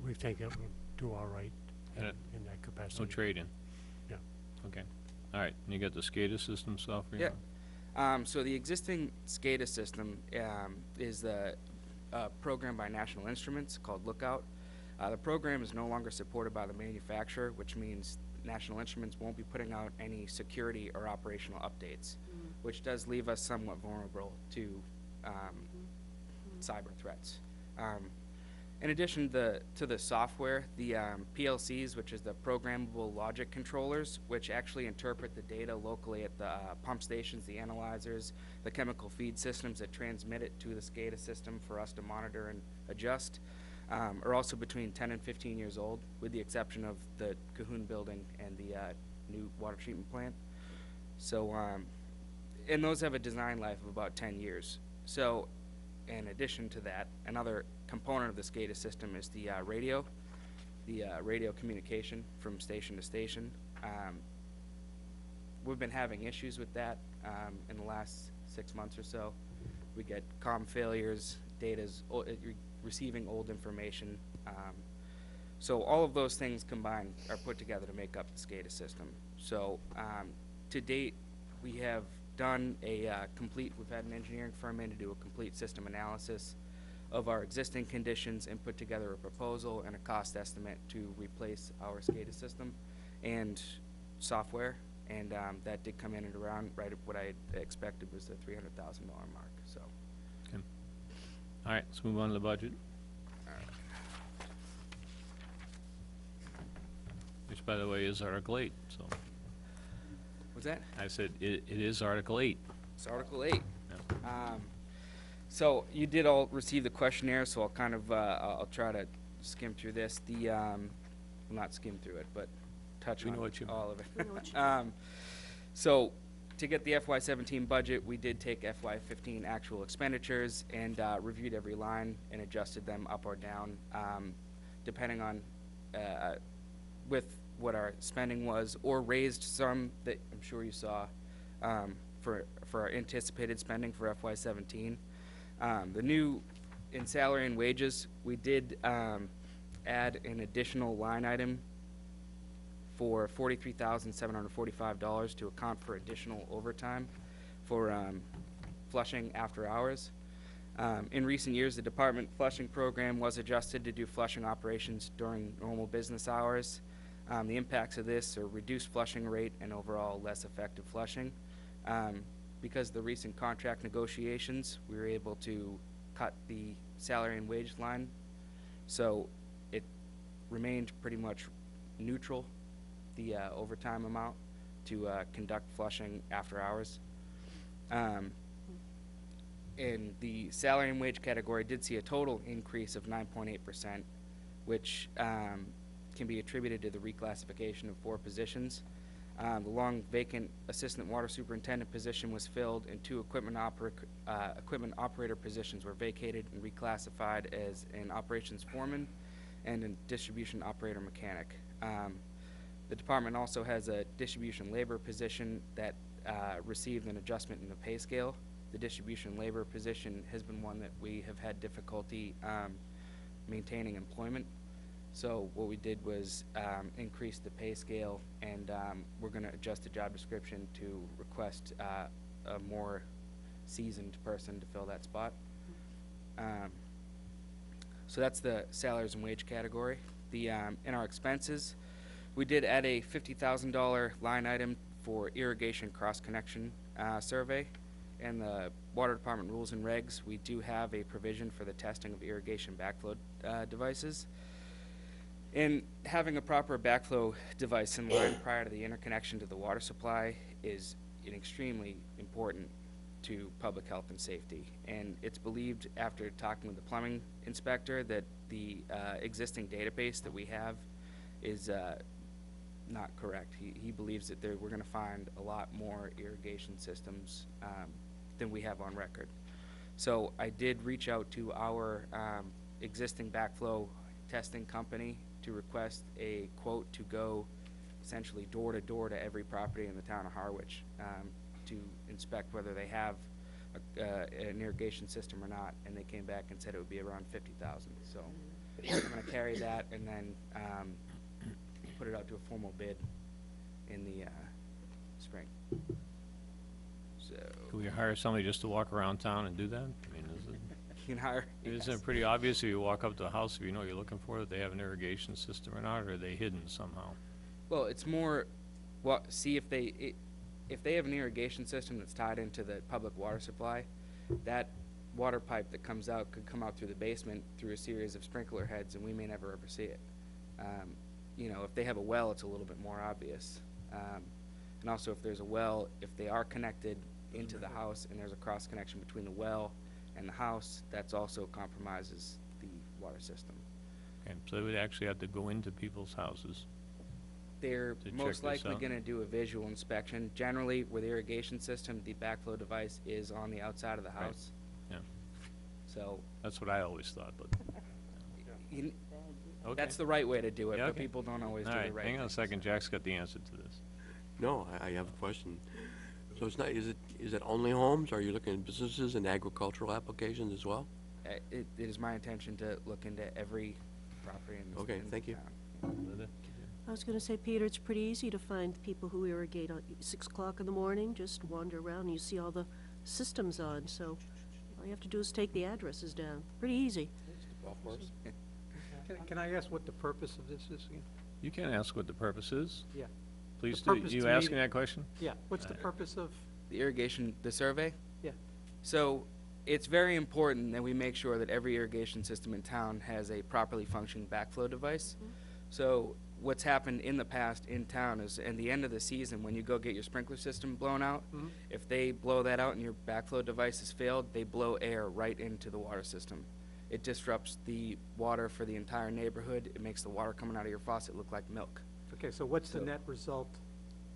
we think it will do all right in that capacity. No trade-in? Yeah. Okay. All right, and you got the SCADA system software? Yeah. So the existing SCADA system is the program by National Instruments called Lookout. The program is no longer supported by the manufacturer, which means National Instruments won't be putting out any security or operational updates, which does leave us somewhat vulnerable to cyber threats. In addition to the software, the PLCs, which is the programmable logic controllers, which actually interpret the data locally at the pump stations, the analyzers, the chemical feed systems that transmit it to the SCADA system for us to monitor and adjust, are also between 10 and 15 years old, with the exception of the Cahoon building and the new water treatment plant. So, and those have a design life of about 10 years. So, in addition to that, another component of the SCADA system is the radio communication from station to station. We've been having issues with that in the last 6 months or so. We get comm failures, receiving old information. So all of those things combined are put together to make up the SCADA system. So to date, we have done we've had an engineering firm in to do a complete system analysis of our existing conditions and put together a proposal and a cost estimate to replace our SCADA system and software, and that did come in at around right at what I expected was the $300,000 mark. So. Okay. All right, let's move on to the budget. All right. Which, by the way, is Article 8, so. What's that? I said it is Article 8. It's Article 8. Yeah. So you did all receive the questionnaire, so I'll kind of, I'll try to skim through this. Well, not skim through it, but touch on all of it. So to get the FY17 budget, we did take FY15 actual expenditures and reviewed every line and adjusted them up or down, depending on with what our spending was, or raised some that I'm sure you saw for our anticipated spending for FY17. The new, in salary and wages, we did add an additional line item for $43,745 to account for additional overtime for flushing after hours. In recent years, the department flushing program was adjusted to do flushing operations during normal business hours. The impacts of this are reduced flushing rate and overall less effective flushing. Because of the recent contract negotiations, we were able to cut the salary and wage line, so it remained pretty much neutral, the overtime amount, to conduct flushing after hours. And the salary and wage category did see a total increase of 9.8%, which can be attributed to the reclassification of 4 positions. The long vacant assistant water superintendent position was filled, and 2 equipment operator positions were vacated and reclassified as an operations foreman and a distribution operator mechanic. The department also has a distribution labor position that received an adjustment in the pay scale. The distribution labor position has been one that we have had difficulty maintaining employment. So what we did was increase the pay scale, and we're going to adjust the job description to request a more seasoned person to fill that spot. So that's the salaries and wage category. The in our expenses, we did add a $50,000 line item for irrigation cross-connection survey. And the water department rules and regs, we do have a provision for the testing of irrigation backflow devices. And having a proper backflow device in line prior to the interconnection to the water supply is extremely important to public health and safety. And it's believed, after talking with the plumbing inspector, that the existing database that we have is not correct. He believes that we're going to find a lot more irrigation systems than we have on record. So I did reach out to our existing backflow testing company to request a quote to go essentially door to door to every property in the town of Harwich to inspect whether they have an irrigation system or not, and they came back and said it would be around 50,000. So I'm going to carry that and then put it out to a formal bid in the spring. So Can we hire somebody just to walk around town and do that? I mean, you can hire. isn't it pretty obvious if you walk up to a house, if you know what you're looking for, that they have an irrigation system or not, or are they hidden somehow? Well, it's more, see if they have an irrigation system that's tied into the public water supply, that water pipe that comes out could come out through the basement through a series of sprinkler heads, and we may never ever see it. You know, if they have a well, it's a little bit more obvious. And also, if there's a well, if they are connected into the house and there's a cross connection between the well and the house, that's also compromises the water system. Okay, so they would actually have to go into people's houses. They're To check most this likely out. going to do a visual inspection. Generally, with irrigation system, the backflow device is on the outside of the Right. house. Yeah, So that's what I always thought, but, you, okay. that's the right way to do it, Yeah, but okay. people don't always All do right, the right hang on a thing. second, Jack's got the answer to this. No, I have a question. So it's not, is it only homes? Are you looking at businesses and agricultural applications as well? It is my intention to look into every property in this Okay, thank you. town. I was gonna say, Peter, it's pretty easy to find people who irrigate at 6 o'clock in the morning, just wander around and you see all the systems on, so all you have to do is take the addresses down. Pretty easy. Golf course? Can I ask what the purpose of this is again? You can ask what the purpose is. Yeah. Please The do. purpose You to me- asking that question? Yeah, what's the purpose of, The irrigation, the survey? yeah, So it's very important that we make sure that every irrigation system in town has a properly functioning backflow device. So what's happened in the past in town is, at the end of the season, when you go get your sprinkler system blown out, if they blow that out and your backflow device has failed, they blow air right into the water system. It disrupts the water for the entire neighborhood. It makes the water coming out of your faucet look like milk. okay, so what's the So- net result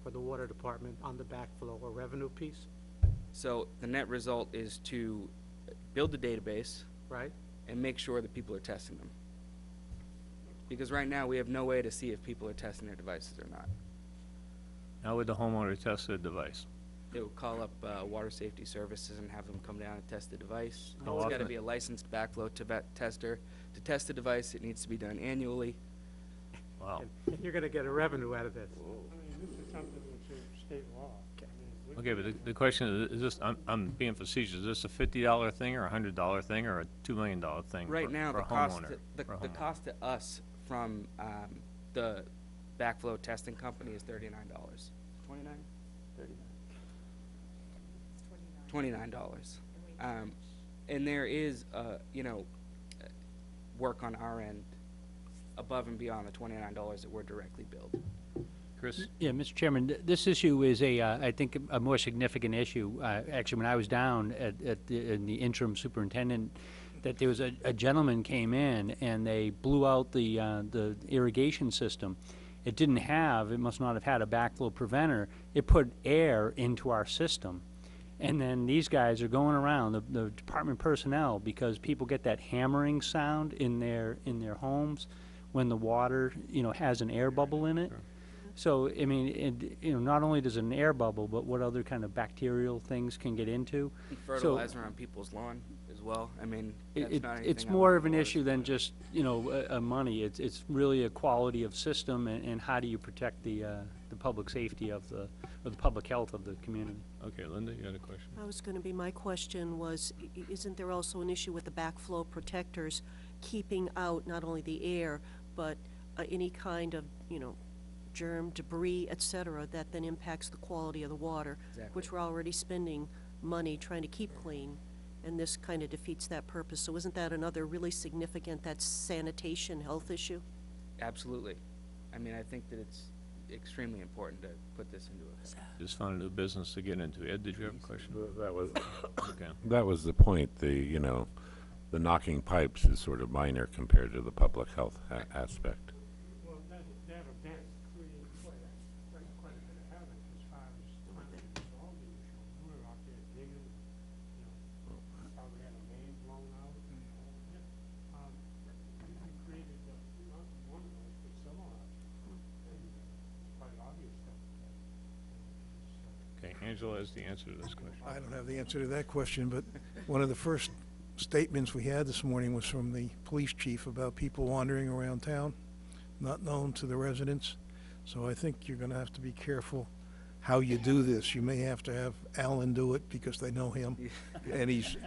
for the water department on the backflow or revenue piece, So the net result is to build the database right? and make sure that people are testing them. Because right now, we have no way to see if people are testing their devices or not. How would the homeowner test the device? They will call up Water Safety Services and have them come down and test the device. How It's got to often? be a licensed backflow tester. To test the device, it needs to be done annually. Wow. And you're gonna get a revenue out of this. I mean, this is something that's a state law. I mean, Okay, but the question is this, I'm being facetious, is this a $50 thing or a $100 thing or a $2 million thing Right for now, for the a cost, homeowner? the For a homeowner? cost to us from the backflow testing company is $39. 29? 39. $29. And there is, work on our end above and beyond the $29 that we're directly billed. Chris? Yeah, Mr. Chairman, this issue is I think, a more significant issue. Actually, when I was down in the interim superintendent, that there was a gentleman came in and they blew out the irrigation system. It didn't have, it must not have had a backflow preventer. It put air into our system. And then these guys are going around, the department personnel, because people get that hammering sound in their homes when the water, has an air bubble in it. So, I mean, not only does it an air bubble, but what other kind of bacterial things can get into. Fertilizer on people's lawn as well. I mean, that's not anything It's I more want of an to issue than just, money. It's really a quality of system and how do you protect the public safety or the public health of the community. Okay, Linda, you had a question? That was going to be my question was, isn't there also an issue with the backflow protectors keeping out not only the air, but any kind of, germ, debris, et cetera, that then impacts the quality of the water, which we're already spending money trying to keep clean, and this kind of defeats that purpose. So isn't that another really significant, that sanitation health issue? Absolutely. I mean, I think that it's extremely important to put this into effect. Just found a new business to get into. Ed, did you have a question? That was, Okay. that was the point. The knocking pipes is sort of minor compared to the public health aspect. Well, that event created quite a bit of havoc as far as trying to resolve the issue. We were out there digging, probably had a main blown out and the whole bit. We created, not one of those, but several of them. And it's quite obvious that, Okay, Angela has the answer to this question. I don't have the answer to that question, but one of the first statements we had this morning was from the police chief about people wandering around town, not known to the residents. So I think you're gonna have to be careful how you do this. You may have to have Alan do it because they know him, and he's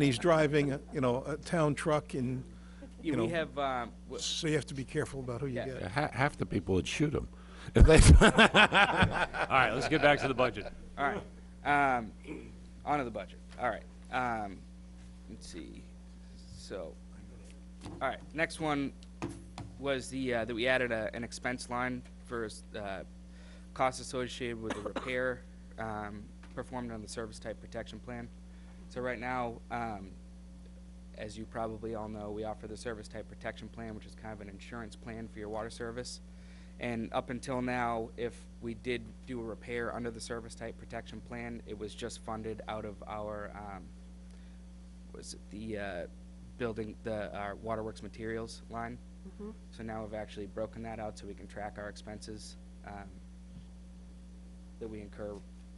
driving a town truck and Yeah, we have, so you have to be careful about who you get. Half the people would shoot them. All right, let's get back to the budget. all right. On to the budget. All right. Let's see. So, all right. Next one was that we added an expense line for costs associated with the repair performed on the service type protection plan. So right now, as you probably all know, we offer the service type protection plan, which is kind of an insurance plan for your water service. And up until now, if we did do a repair under the service type protection plan, it was just funded out of our, our waterworks materials line. Mm-hmm. So now we've actually broken that out so we can track our expenses that we incur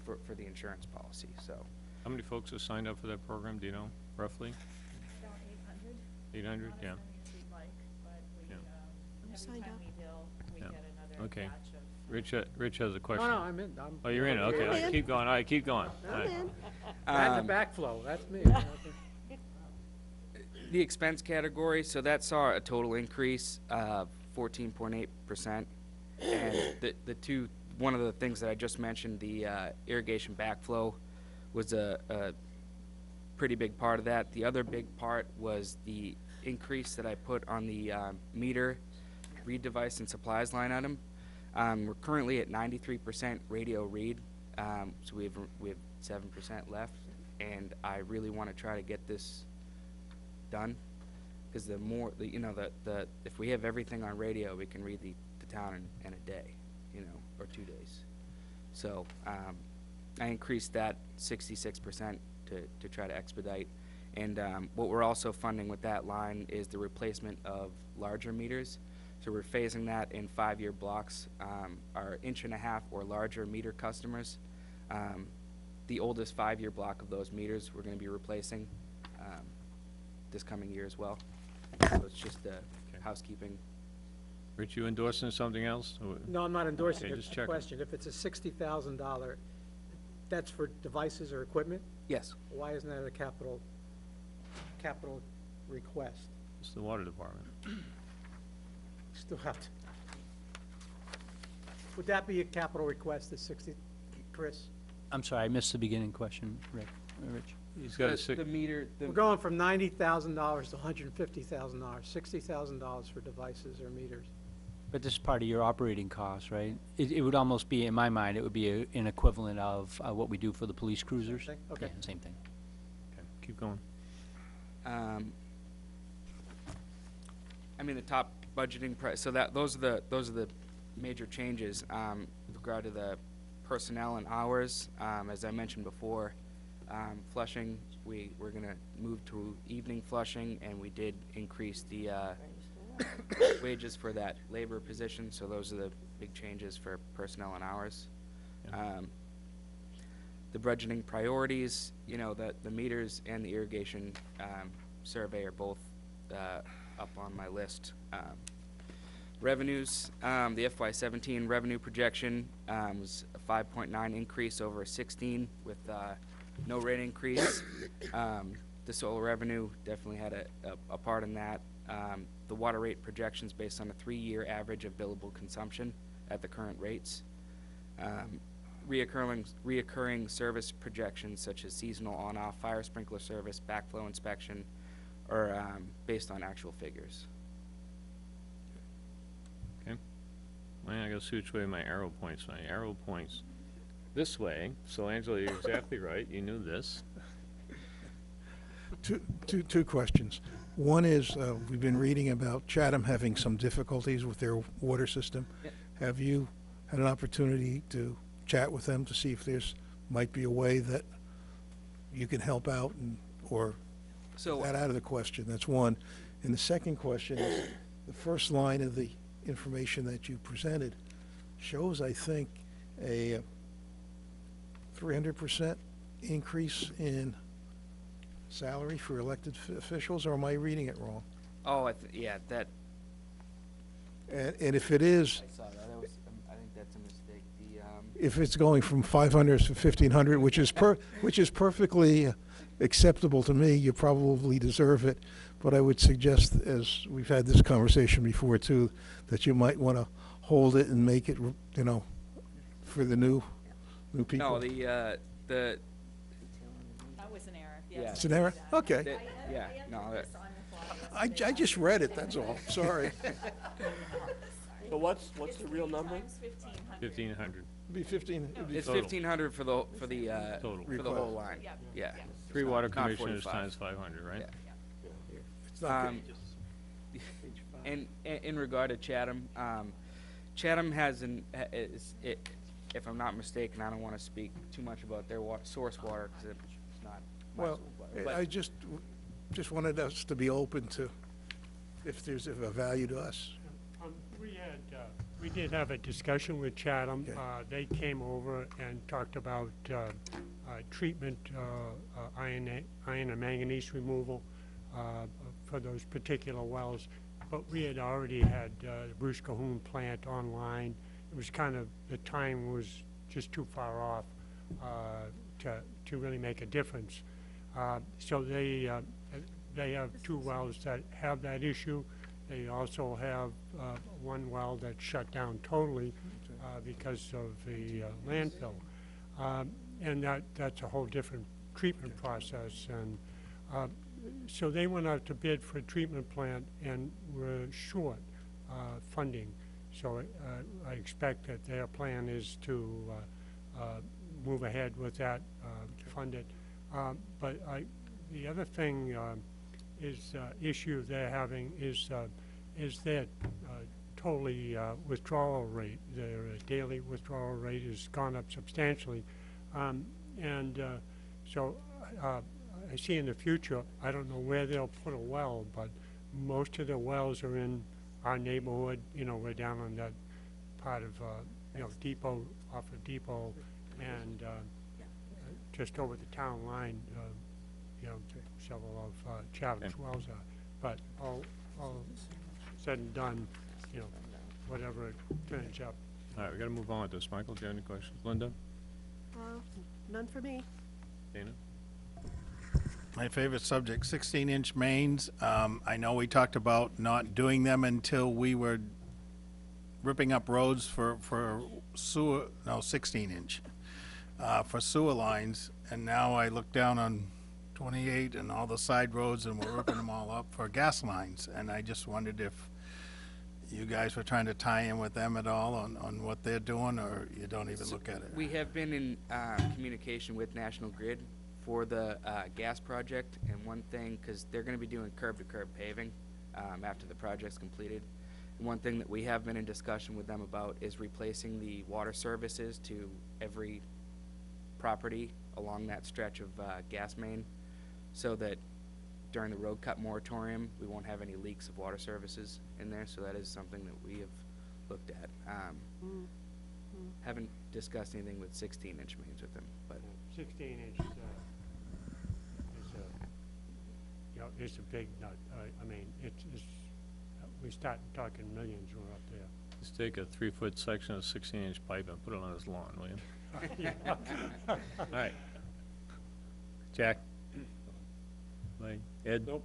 for the insurance policy, so. How many folks have signed up for that program, do you know, roughly? About 800. 800, yeah. Not as many as we'd like, but we, Yeah. every signed time up. we bill, we Yeah. get another Okay. batch of. Rich has a question. No, I'm in. Oh, you're in, okay, all right, in. keep going, all right, keep going. All I'm right. in. And the backflow, that's me. The expense category, so that saw a total increase of 14.8%. And one of the things that I just mentioned, the irrigation backflow was a pretty big part of that. The other big part was the increase that I put on the meter, read device, and supplies line item. We're currently at 93% radio read, so we have 7% left, and I really want to try to get this done, because the more, if we have everything on radio, we can read the town in a day, or 2 days. So I increased that 66% to try to expedite. And what we're also funding with that line is the replacement of larger meters. So we're phasing that in 5-year blocks. Our 1.5-inch or larger meter customers, the oldest 5-year block of those meters we're going to be replacing this coming year as well. So it's just housekeeping. Rich, you endorsing something else? No, I'm not endorsing Okay, it. just It's a checking. question. If it's a $60,000, that's for devices or equipment? Yes. Why isn't that a capital request? It's the water department. Still have to. Would that be a capital request, the 60, Chris? I'm sorry, I missed the beginning question, Rick. Rich? He's got a The six, meter, We're going from $90,000 to $150,000, $60,000 for devices or meters. But this is part of your operating costs, right? It would almost be, in my mind, it would be an equivalent of what we do for the police cruisers. thing? Okay. Yeah, same thing. okay, keep going. I mean, the top budgeting price, so those are the major changes, with regard to the personnel and hours. As I mentioned before, flushing, we're gonna move to evening flushing, and we did increase the, wages for that labor position, so those are the big changes for personnel and hours. The budgeting priorities, you know, the meters and the irrigation, survey are both, up on my list. Revenues, the FY17 revenue projection, was a 5.9 increase over 16 with, no rate increase. The solar revenue definitely had a part in that. The water rate projections based on a 3-year average of billable consumption at the current rates. Reoccurring service projections such as seasonal on-off fire sprinkler service, backflow inspection, are based on actual figures. Okay. Well, I gotta see which way my arrow points. My arrow points this way, so Angela, you're exactly right, you knew this. Two questions. One is, we've been reading about Chatham having some difficulties with their water system. Yep. Have you had an opportunity to chat with them to see if there's, might be a way that you can help out, or So, that out of the question? That's one. And the second question is, the first line of the information that you presented shows, I think, a 300% increase in salary for elected officials, or am I reading it wrong? oh, yeah, that, And if it is, I saw that, I think that's a mistake. if it's going from 500 to 1,500, which is perfectly acceptable to me, you probably deserve it. But I would suggest, as we've had this conversation before too, that you might want to hold it and make it, you know, for the new people. No, the, That was an error, Yeah. yes. It's an error? Okay. that- yeah, no, I that- this on the fly yesterday. I just read it, that's all. Sorry. So what's the real number? Times 1,500. 1,500. It'd be 15, it'd be it's Total. 1,500 for the, Total. for the whole line, Yep. yeah. Yep. 3 Not- water not commissioners 45. times 500, right? Yeah. it's not Um, in regard to Chatham, Chatham has if I'm not mistaken, I don't want to speak too much about their source water, because it's not my Well, source water, but- I just wanted us to be open to if there's a value to us. We did have a discussion with Chatham. Okay. They came over and talked about treatment, iron and manganese removal for those particular wells. But we had already had the Bruce Cahoon plant online. It was kind of, the time was just too far off to really make a difference. So they have 2 wells that have that issue. They also have one well that shut down totally because of the landfill. And that's a whole different treatment process. And so they went out to bid for a treatment plant and were short funding. So I expect that their plan is to move ahead with that, fund it. But the other thing is issue they're having is their totally withdrawal rate. Their daily withdrawal rate has gone up substantially. So I see in the future, I don't know where they'll put a well, but most of the wells are in our neighborhood. You know, we're down on that part of, Depot, off of Depot, and just over the town line, several of Chatham's wells are. But all said and done, whatever it turns up. All right, we gotta move on with this. Michael, do you have any questions? Linda? None for me. Dana? My favorite subject, 16-inch mains. I know we talked about not doing them until we were ripping up roads for sewer, no, 16-inch. for sewer lines, and now I look down on 28 and all the side roads, and we're ripping them all up for gas lines, and I just wondered if you guys were trying to tie in with them at all on what they're doing, or you don't even look at it? We have been in communication with National Grid for the gas project, and one thing, because they're going to be doing curb-to-curb paving after the project's completed. And one thing that we have been in discussion with them about is replacing the water services to every property along that stretch of gas main, so that during the road cut moratorium, we won't have any leaks of water services in there, so that is something that we have looked at. Haven't discussed anything with 16-inch mains with them, but 16-inch is a big nut. I mean, it's we start talking millions when we're up there. Just take a 3-foot section of 16-inch pipe and put it on his lawn, will you? All right. Jack? Mike? Ed? Nope.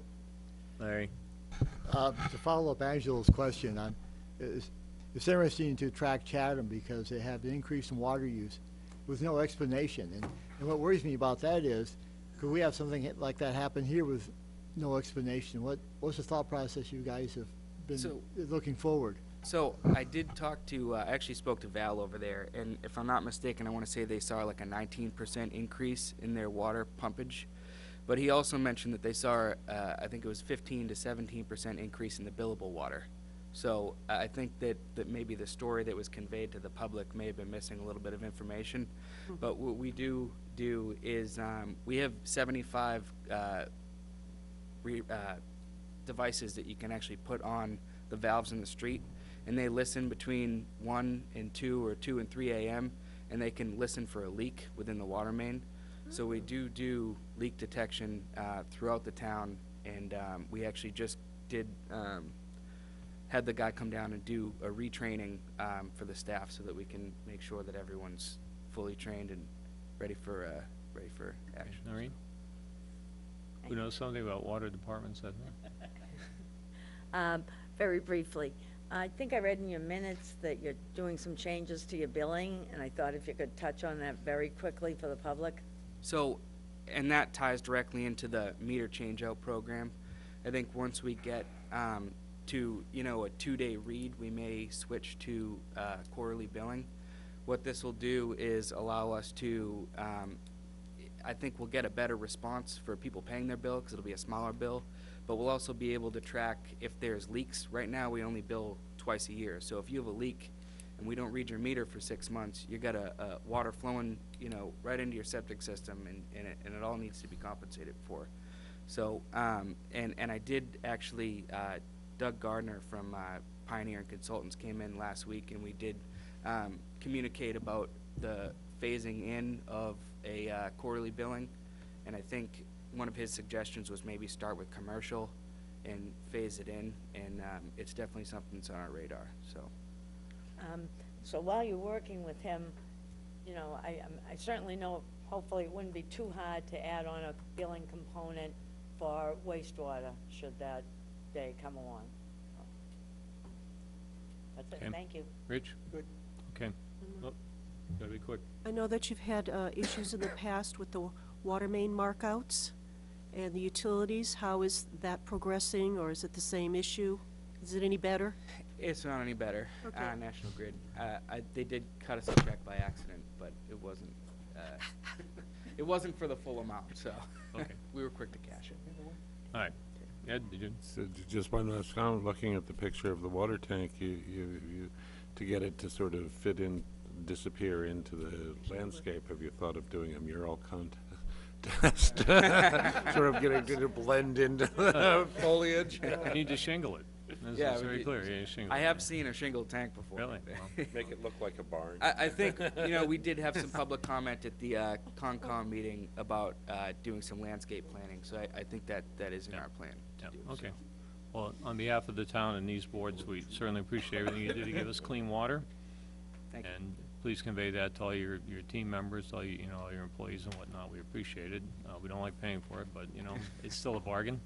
Larry? To follow up Angela's question, it's interesting to track Chatham because they have the increase in water use with no explanation. And what worries me about that is, could we have something like that happen here with no explanation? What's the thought process you guys have been looking forward? So I did talk to, I actually spoke to Val over there, and if I'm not mistaken, I want to say they saw like a 19% increase in their water pumpage. But he also mentioned that they saw, I think it was 15 to 17% increase in the billable water. So I think that maybe the story that was conveyed to the public may have been missing a little bit of information. But what we do is we have 75 devices that you can actually put on the valves in the street, and they listen between 1 and 2 or 2 and 3 a.m., and they can listen for a leak within the water main. So we do leak detection throughout the town, and we actually just did had the guy come down and do a retraining for the staff so that we can make sure that everyone's fully trained and ready for action. Noreen? Who knows something about water departments? Very briefly, I think I read in your minutes that you're doing some changes to your billing, and I thought if you could touch on that very quickly for the public. So, and that ties directly into the meter changeout program. I think once we get to, a 2-day read, we may switch to quarterly billing. What this will do is allow us to, I think we'll get a better response for people paying their bill because it'll be a smaller bill, but we'll also be able to track if there's leaks. Right now, we only bill twice a year. So if you have a leak and we don't read your meter for 6 months, you got a water flowing, right into your septic system, and it all needs to be compensated for. So, and I did actually, Doug Gardner from Pioneer and Consultants came in last week, and we did communicate about the phasing in of a quarterly billing, and I think one of his suggestions was maybe start with commercial and phase it in, and it's definitely something that's on our radar. So while you're working with him, I certainly know hopefully it wouldn't be too hard to add on a billing component for wastewater should that day come along. That's it. Okay. Thank you. Rich? Good. Okay. Oh, gotta be quick. I know that you've had issues in the past with the water main markouts and the utilities. How is that progressing, or is it the same issue? Is it any better? It's not any better. Okay. National Grid, they did cut us a check by accident, but it wasn't. It wasn't for the full amount, so Okay. we were quick to cash it. All right. Ed, did you? So just one last comment, looking at the picture of the water tank, you to get it to sort of fit in, disappear into the landscape, have you thought of doing a mural contest? Sort of getting it to blend into the foliage? You need to shingle it. That's very clear. Yeah, shingle I it. have seen a shingled tank before. Really? Well, Make it look like a barn. I think, we did have some public comment at the Concom meeting about doing some landscape planning, so I think that is in our plan to do. okay. So. Well, on behalf of the town and these boards, we certainly appreciate everything you did to give us clean water. Thank you. And please convey that to all your team members, all your employees and whatnot. We appreciate it. We don't like paying for it, but, it's still a bargain,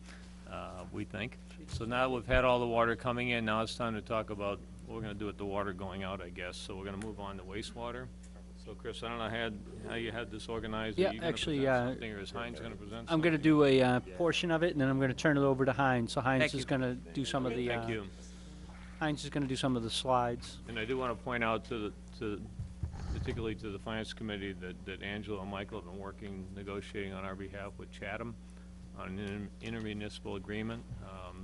we think. So now we've had all the water coming in, now it's time to talk about what we're gonna do with the water going out, I guess. So we're gonna move on to wastewater. So Chris, I don't know how you had this organized. Yeah, Are you gonna actually, present something, or is Heinz gonna present something? I'm gonna do a portion of it, and then I'm gonna turn it over to Heinz. So Heinz Thank is you. gonna do some of the, Thank you. Heinz is gonna do some of the slides. And I do want to point out particularly to the Finance Committee, that Angela and Michael have been working, negotiating on our behalf with Chatham on an intermunicipal agreement.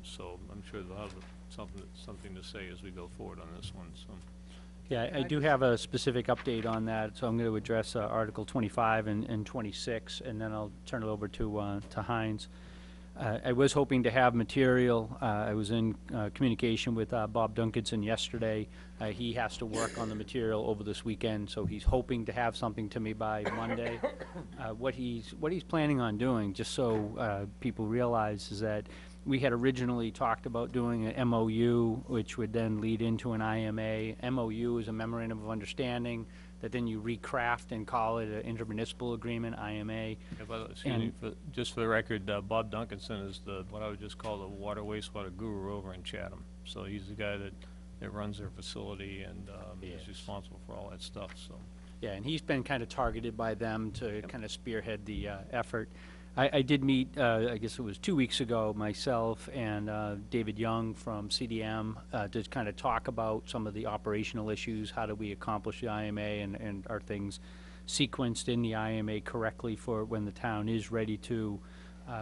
So I'm sure they'll have something to say as we go forward on this one, so. Yeah, I do have a specific update on that, so I'm going to address Article 25 and 26, and then I'll turn it over to Heinz. I was hoping to have material. I was in communication with Bob Duncanson yesterday. He has to work on the material over this weekend, so he's hoping to have something to me by Monday. What he's planning on doing, just so people realize, is that we had originally talked about doing an MOU, which would then lead into an IMA. MOU is a memorandum of understanding that then you recraft and call it an intermunicipal agreement, IMA. Yeah, excuse me, just for the record, Bob Duncanson is what I would just call the wastewater guru over in Chatham. So he's the guy that runs their facility and is responsible for all that stuff, so. Yeah, and he's been kind of targeted by them to kind of spearhead the effort. I did meet, I guess it was 2 weeks ago, myself and David Young from CDM to kind of talk about some of the operational issues. How do we accomplish the IMA, and are things sequenced in the IMA correctly for when the town is ready to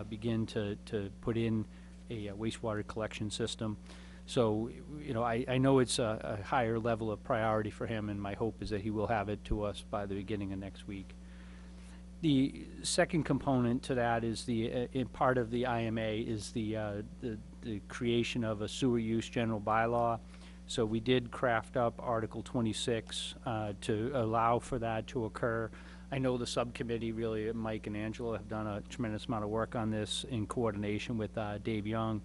begin to put in a wastewater collection system. So, you know, I know it's a higher level of priority for him, and my hope is that he will have it to us by the beginning of next week. The second component to that is in part of the IMA is the creation of a sewer use general bylaw. So we did craft up Article 26 to allow for that to occur. I know the subcommittee, really, Mike and Angela, have done a tremendous amount of work on this in coordination with Dave Young.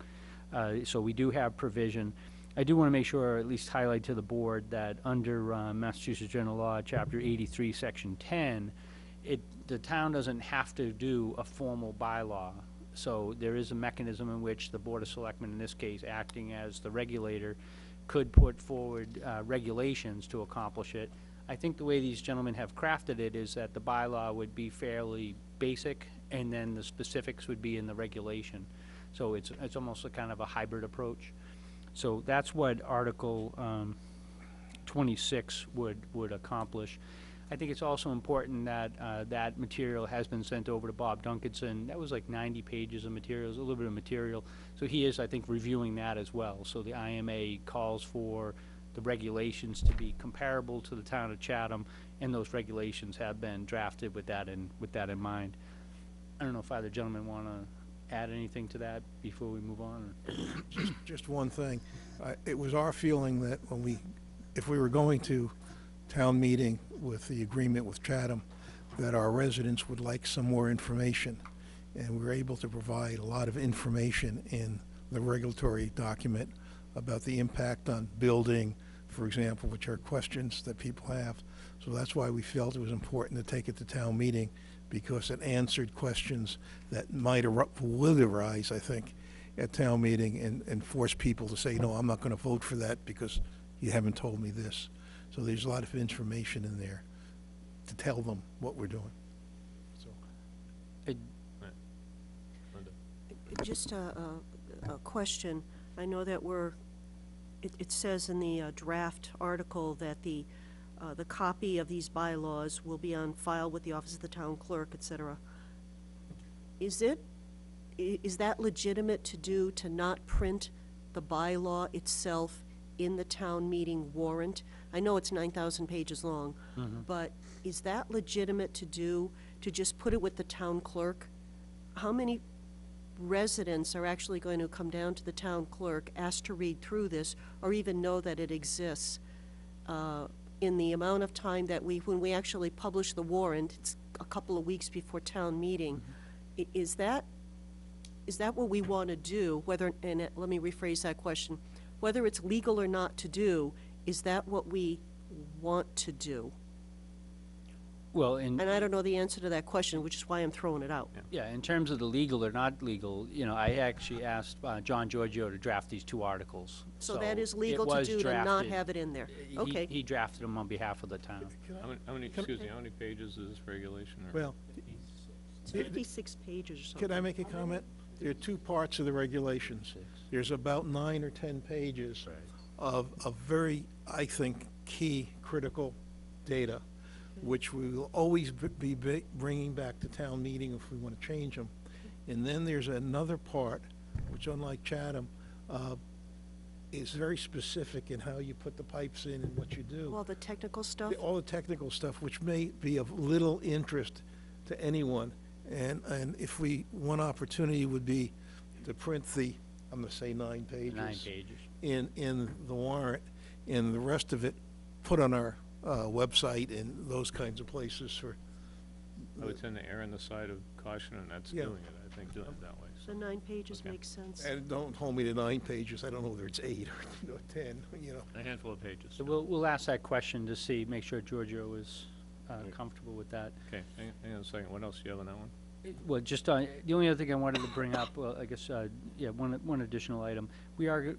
So we do have provision. I do want to make sure, or at least highlight to the board, that under Massachusetts General Law, Chapter 83, Section 10, the town doesn't have to do a formal bylaw. So there is a mechanism in which the Board of Selectmen, in this case acting as the regulator, could put forward regulations to accomplish it. I think the way these gentlemen have crafted it is that the bylaw would be fairly basic, and then the specifics would be in the regulation. So it's almost a kind of a hybrid approach. So that's what Article 26 would accomplish. I think it's also important that that material has been sent over to Bob Duncanson. That was like 90 pages of materials, a little bit of material. So he is, I think, reviewing that as well. So the IMA calls for the regulations to be comparable to the town of Chatham, and those regulations have been drafted with that in mind. I don't know if either gentleman want to add anything to that before we move on. Just one thing. It was our feeling that if we were going to town meeting with the agreement with Chatham, that our residents would like some more information. And we were able to provide a lot of information in the regulatory document about the impact on building, for example, which are questions that people have. So that's why we felt it was important to take it to town meeting, because it answered questions that would arise, I think, at town meeting, and force people to say, no, I'm not going to vote for that because you haven't told me this. So there's a lot of information in there to tell them what we're doing. So. Just a question. I know that it says in the draft article that the copy of these bylaws will be on file with the Office of the Town Clerk, et cetera. Is that legitimate to do, to not print the bylaw itself in the town meeting warrant? I know it's 9,000 pages long, but is that legitimate to do, to just put it with the town clerk? How many residents are actually going to come down to the town clerk, ask to read through this, or even know that it exists? In the amount of time that when we actually publish the warrant, it's a couple of weeks before town meeting. Is that what we want to do? Let me rephrase that question. Whether it's legal or not to do, is that what we want to do? Well, in, And I don't know the answer to that question, which is why I'm throwing it out. yeah, in terms of the legal or not legal, you know, I actually asked John Giorgio to draft these 2 articles. So that is it legal to was do to not drafted. have it in there. He- Okay. He drafted them on behalf of the town. How many, excuse me, how many pages is this regulation? Or- Well, It's 56 pages or something. could I make a comment? There are 2 parts of the regulations. There's about 9 or 10 pages of very, I think, key critical data, which we will always be bringing back to town meeting if we want to change them. And then there's another part, which unlike Chatham, is very specific in how you put the pipes in and what you do. All the technical stuff? All the technical stuff, which may be of little interest to anyone. And if one opportunity would be to print I'm gonna say 9 pages. 9 pages. In the warrant, and the rest of it put on our website and those kinds of places for. I would tend to err on the side of caution, and that's Yeah. doing it, I think, doing it that way. The 9 pages Okay. makes sense. And don't hold me to 9 pages, I don't know whether it's 8 or 10, you know. A handful of pages. So we'll ask that question to see, make sure Giorgio is comfortable with that. Okay, hang on a second, what else do you have on that one? Well, just, the only other thing I wanted to bring up, well, I guess, yeah, one additional item. We are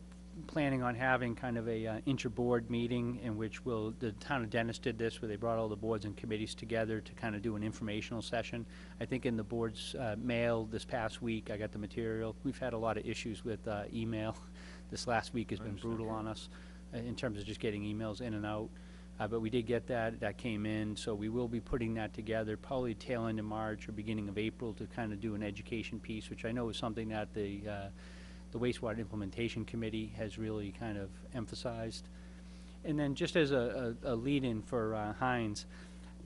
planning on having kind of a inter-board meeting in which the town of Dennis did this, where they brought all the boards and committees together to kind of do an informational session. I think in the board's mail this past week, I got the material. We've had a lot of issues with email. This last week has been brutal on us in terms of just getting emails in and out. But we did get that came in, so we will be putting that together probably tail end of March or beginning of April to kind of do an education piece, which I know is something that the Wastewater Implementation Committee has really kind of emphasized. And then just as a lead-in for Heinz,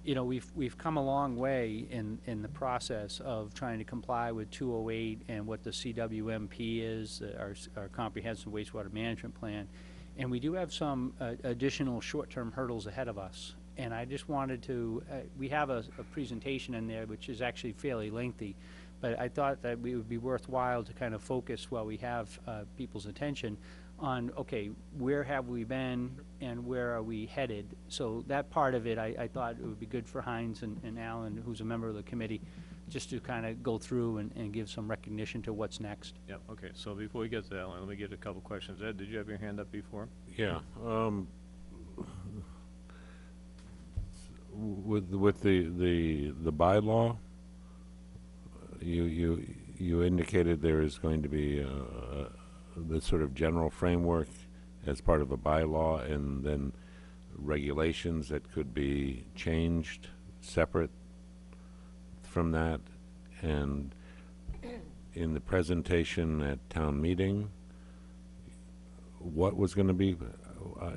you know, we've come a long way in the process of trying to comply with 208 and what the CWMP is, our Comprehensive Wastewater Management Plan. And we do have some additional short-term hurdles ahead of us. And I just wanted to, we have a presentation in there which is actually fairly lengthy, but I thought that it would be worthwhile to kind of focus while we have people's attention on, okay, where have we been and where are we headed? So that part of it, I thought it would be good for Heinz and Alan, who's a member of the committee, just to kind of go through and give some recognition to what's next. Yeah, okay, so before we get to that, let me get a couple questions. Ed, did you have your hand up before? Yeah, with the bylaw, you indicated there is going to be the sort of general framework as part of a bylaw, and then regulations that could be changed separate from that. And in the presentation at town meeting, what was going to be,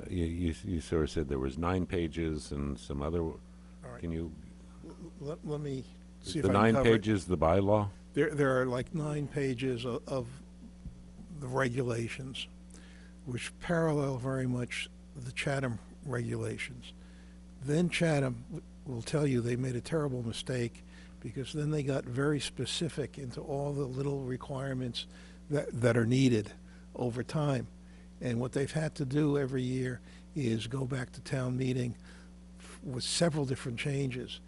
you sort of said there was 9 pages and some other, right. Can you, Let me see if the I can 9 cover it. pages, the bylaw? There are like 9 pages of the regulations, which parallel very much the Chatham regulations. Then Chatham will tell you they made a terrible mistake, because then they got very specific into all the little requirements that are needed over time. And what they've had to do every year is go back to town meeting with several different changes.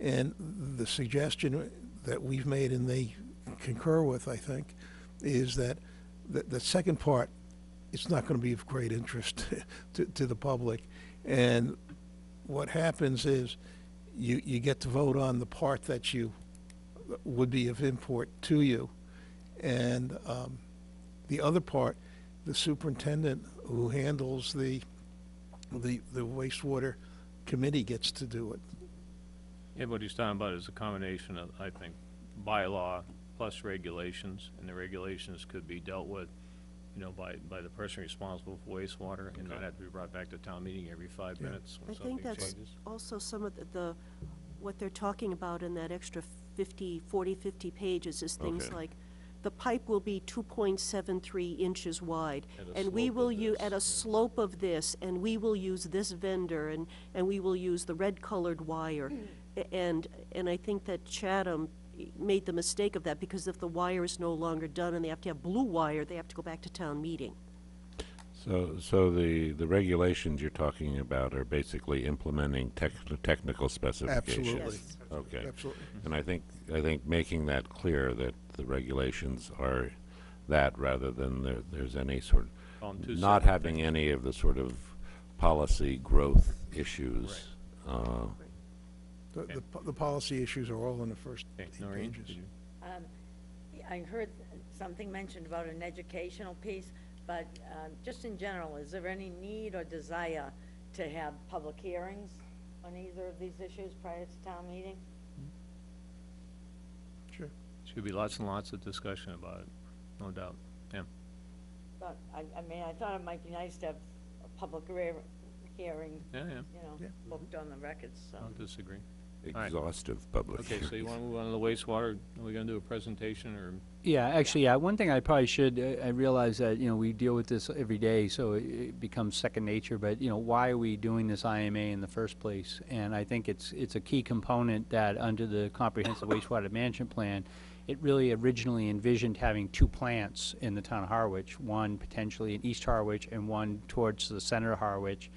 And the suggestion that we've made, and they concur with, I think, is that the second part, it's not going to be of great interest to the public. And what happens is you get to vote on the part that you would be of import to you. And the other part, the superintendent who handles the wastewater committee gets to do it. Yeah, what he's talking about is a combination of, I think, bylaw plus regulations, and the regulations could be dealt with, you know, by the person responsible for wastewater, and not have to be brought back to town meeting every 5 minutes when I something think that's changes. also some of what they're talking about in that extra 40, 50 pages is things Okay. like, the pipe will be 2.73 inches wide, At a and we slope will of use, this, at a slope of this, and we will use this vendor, and we will use the red-colored wire. And I think that Chatham made the mistake of that, because if the wire is no longer done and they have to have blue wire, they have to go back to town meeting. So the regulations you're talking about are basically implementing technical specifications? Absolutely. Okay. Absolutely. And I think making that clear that the regulations are that rather than there's any sort On two of, not separate having things. any of the sort of policy growth issues. The policy issues are all in the first Okay, 8 Noreen, pages. did you- I heard something mentioned about an educational piece, but just in general, is there any need or desire to have public hearings on either of these issues prior to town meeting? Sure. Should be lots and lots of discussion about it, no doubt. Yeah. But, I mean, I thought it might be nice to have a public hearing, Yeah, yeah. you know, Yeah. booked on the records, so. I don't disagree. right. Exhaustive public Okay, so you hearings. want to move on to the wastewater? Are we going to do a presentation or? Yeah, actually, yeah, one thing I probably should, I realize that, you know, we deal with this every day, so it becomes second nature, but, you know, why are we doing this IMA in the first place? And I think it's a key component that under the Comprehensive Wastewater Management Plan, it really originally envisioned having 2 plants in the town of Harwich, one potentially in East Harwich and one towards the center of Harwich.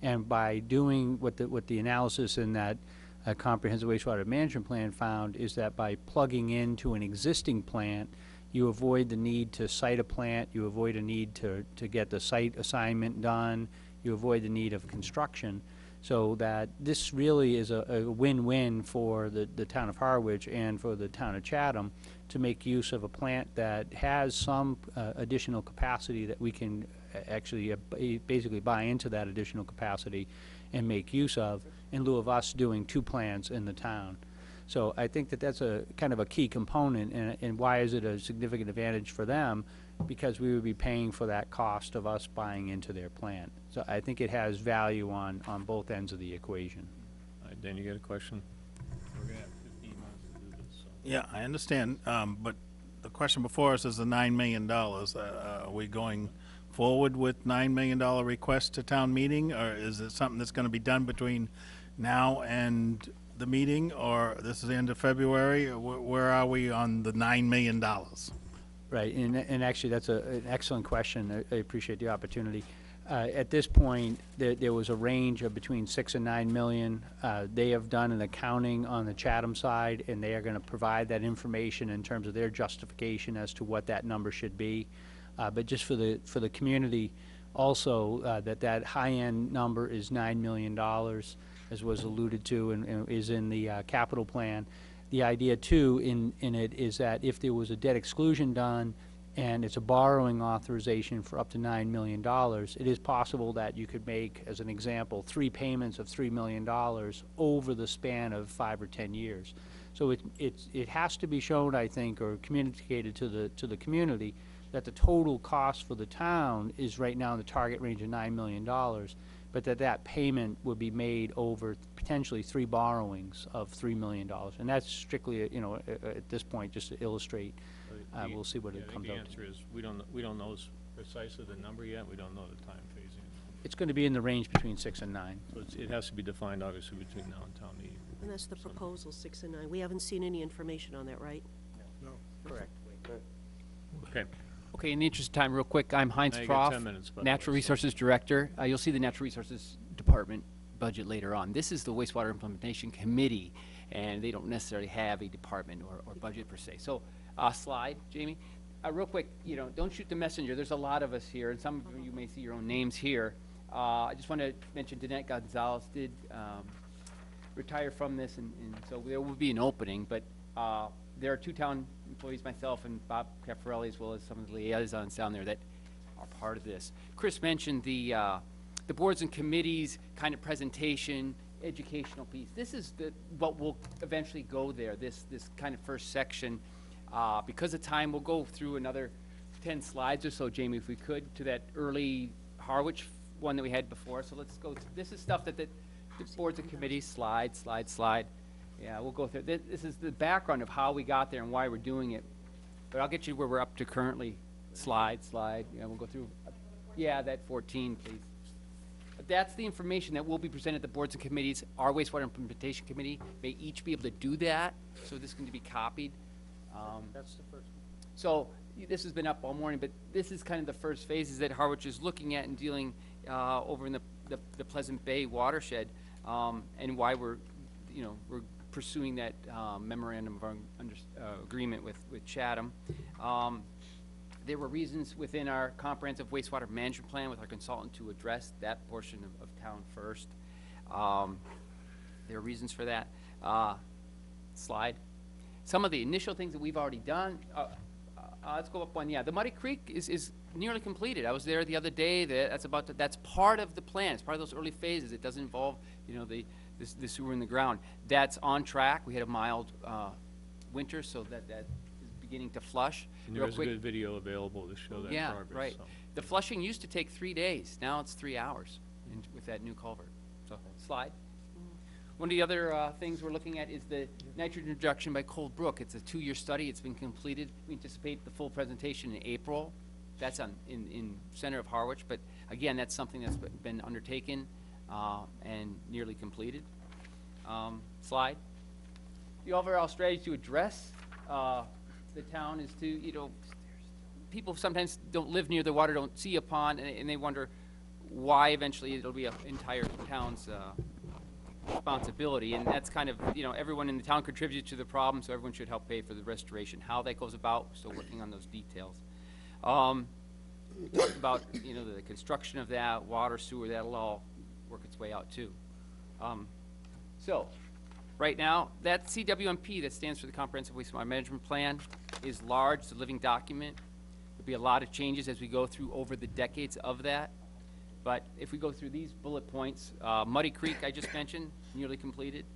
And by doing what the analysis in that Comprehensive Wastewater Management Plan found is that by plugging into an existing plant, you avoid the need to site a plant, you avoid a need to get the site assignment done, you avoid the need of construction, so that this really is a win-win for the town of Harwich and for the town of Chatham to make use of a plant that has some additional capacity that we can actually basically buy into that additional capacity and make use of in lieu of us doing 2 plants in the town. So I think that that's a kind of a key component, and why is it a significant advantage for them? Because we would be paying for that cost of us buying into their plant. So I think it has value on both ends of the equation. All right, Dan, you got a question? We're going to have 15 minutes to do this, so. Yeah, I understand, but the question before us is the $9 million. Are we going forward with $9 million request to town meeting, or is it something that's going to be done between now and the meeting, or this is the end of February? Or where are we on the $9 million? Right, and actually, that's an excellent question. I appreciate the opportunity. At this point, there was a range of between 6 and 9 million. They have done an accounting on the Chatham side, and they are going to provide that information in terms of their justification as to what that number should be. But just for the community, also, that high-end number is $9 million, as was alluded to, and is in the capital plan. The idea, too, in it is that if there was a debt exclusion done and it's a borrowing authorization for up to $9 million, it is possible that you could make, as an example, 3 payments of $3 million over the span of 5 or 10 years. So it has to be shown, I think, or communicated to the community that the total cost for the town is right now in the target range of $9 million, but that payment would be made over potentially 3 borrowings of $3 million. And that's strictly, you know, at this point, just to illustrate. We'll see what it comes The out to. answer is, we don't know precisely the number yet, we don't know the time phasing. It's going to be in the range between 6 and 9. So it has to be defined, obviously, between now and town meeting. And that's the proposal, 6 and 9. We haven't seen any information on that, right? No. Correct. Okay. Okay, in the interest of time, real quick, I'm Heinz Now you got Froff, 10 minutes, by the Natural way, so- Resources Director. You'll see the Natural Resources Department budget later on. This is the Wastewater Implementation Committee, and they don't necessarily have a department or budget per se. So, slide, Jamie. Real quick, you know, don't shoot the messenger. There's a lot of us here, and some of you may see your own names here. I just want to mention Danette Gonzalez did retire from this, and so there will be an opening, but there are 2 town employees, myself and Bob Caffarelli, as well as some of the liaisons down there that are part of this. Chris mentioned the boards and committees kind of presentation, educational piece. This is what will eventually go there, this kind of first section. Because of time, we'll go through another 10 slides or so, Jamie, if we could, to that early Harwich one that we had before. So let's go, this is stuff that the boards and committees, slide. Yeah, we'll go through. This is the background of how we got there and why we're doing it. But I'll get you where we're up to currently. Slide. Yeah, we'll go through. Yeah, that 14, please. But that's the information that will be presented at the boards and committees. Our Wastewater Implementation Committee may each be able to do that, so this is going to be copied. That's the first one. So, this has been up all morning, but this is kind of the first phases that Harwich is looking at and dealing over in the Pleasant Bay watershed, and why we're pursuing that memorandum of agreement with Chatham. There were reasons within our comprehensive wastewater management plan with our consultant to address that portion of town first. There are reasons for that. Slide. Some of the initial things that we've already done, let's go up one. Yeah, the Muddy Creek is nearly completed. I was there the other day. That's part of the plan. It's part of those early phases. It doesn't involve, the sewer in the ground. That's on track. We had a mild winter, so that is beginning to flush. And there is a good video available to show that progress. Yeah, right. So. The flushing used to take 3 days. Now it's 3 hours with that new culvert. So, slide. One of the other things we're looking at is the nitrogen injection by Cold Brook. It's a 2-year study. It's been completed. We anticipate the full presentation in April. That's in center of Harwich, but again, that's something that's been undertaken and nearly completed. Slide. The overall strategy to address the town is to, people sometimes don't live near the water, don't see a pond, and they wonder why eventually it'll be an entire town's responsibility, and that's kind of, everyone in the town contributes to the problem, so everyone should help pay for the restoration. How that goes about, we're still working on those details. We talked about, the construction of that, water, sewer, that'll all work its way out too. So, right now, that CWMP, that stands for the Comprehensive Wastewater Management Plan, is large, it's a living document. There'll be a lot of changes as we go through over the decades of that. But if we go through these bullet points, Muddy Creek, I just mentioned, nearly completed.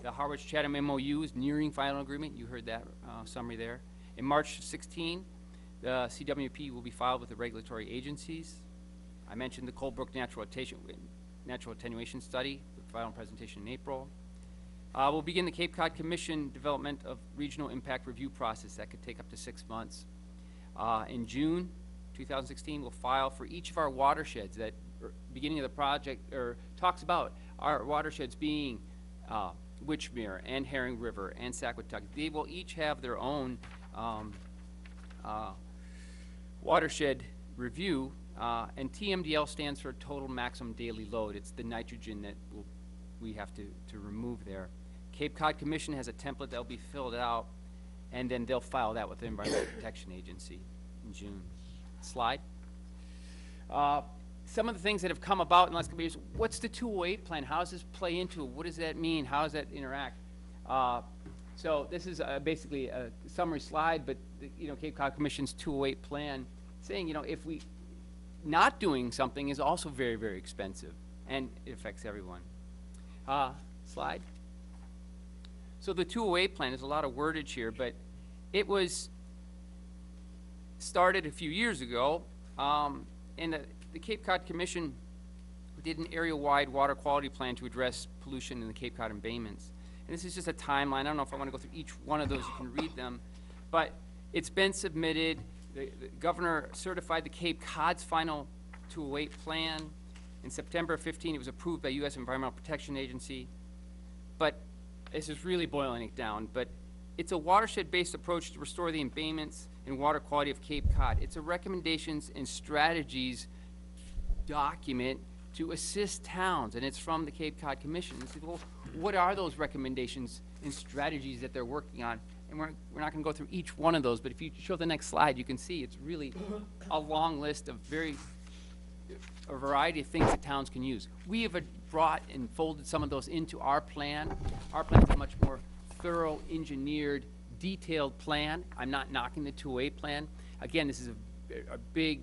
The Harwich Chatham MOU is nearing final agreement. You heard that summary there. In March 16, the CWP will be filed with the regulatory agencies. I mentioned the Cold Brook natural attenuation study, the final presentation in April. We'll begin the Cape Cod Commission development of regional impact review process. That could take up to 6 months. In June 2016, we'll file for each of our watersheds. That beginning of the project talks about our watersheds being Witchmere and Herring River and Saquatuck. They will each have their own watershed review, and TMDL stands for total maximum daily load. It's the nitrogen that we have to remove there. Cape Cod Commission has a template that will be filled out, and then they'll file that with the Environmental Protection Agency in June. Slide. Some of the things that have come about in the last couple of years, what's the 208 plan? How does this play into it? What does that mean? How does that interact? So this is basically a summary slide, but Cape Cod Commission's 208 plan saying, if we not doing something is also very, very expensive, and it affects everyone. Slide. So the 208 plan, there's a lot of wordage here, but it was started a few years ago, and the Cape Cod Commission did an area-wide water quality plan to address pollution in the Cape Cod embayments. And this is just a timeline. I don't know if I want to go through each one of those. You can read them. But it's been submitted. The governor certified the Cape Cod's final 208 plan. In September of 15, it was approved by U.S. Environmental Protection Agency. But this is really boiling it down. But it's a watershed-based approach to restore the embayments and water quality of Cape Cod. It's a recommendations and strategies document to assist towns, and it's from the Cape Cod Commission. And say, well, what are those recommendations and strategies that they're working on? And we're not going to go through each one of those, but if you show the next slide, you can see it's really a long list of a variety of things that towns can use. We have brought and folded some of those into our plan. Our plan is a much more thorough, engineered, detailed plan. I'm not knocking the 208 plan. Again, this is a big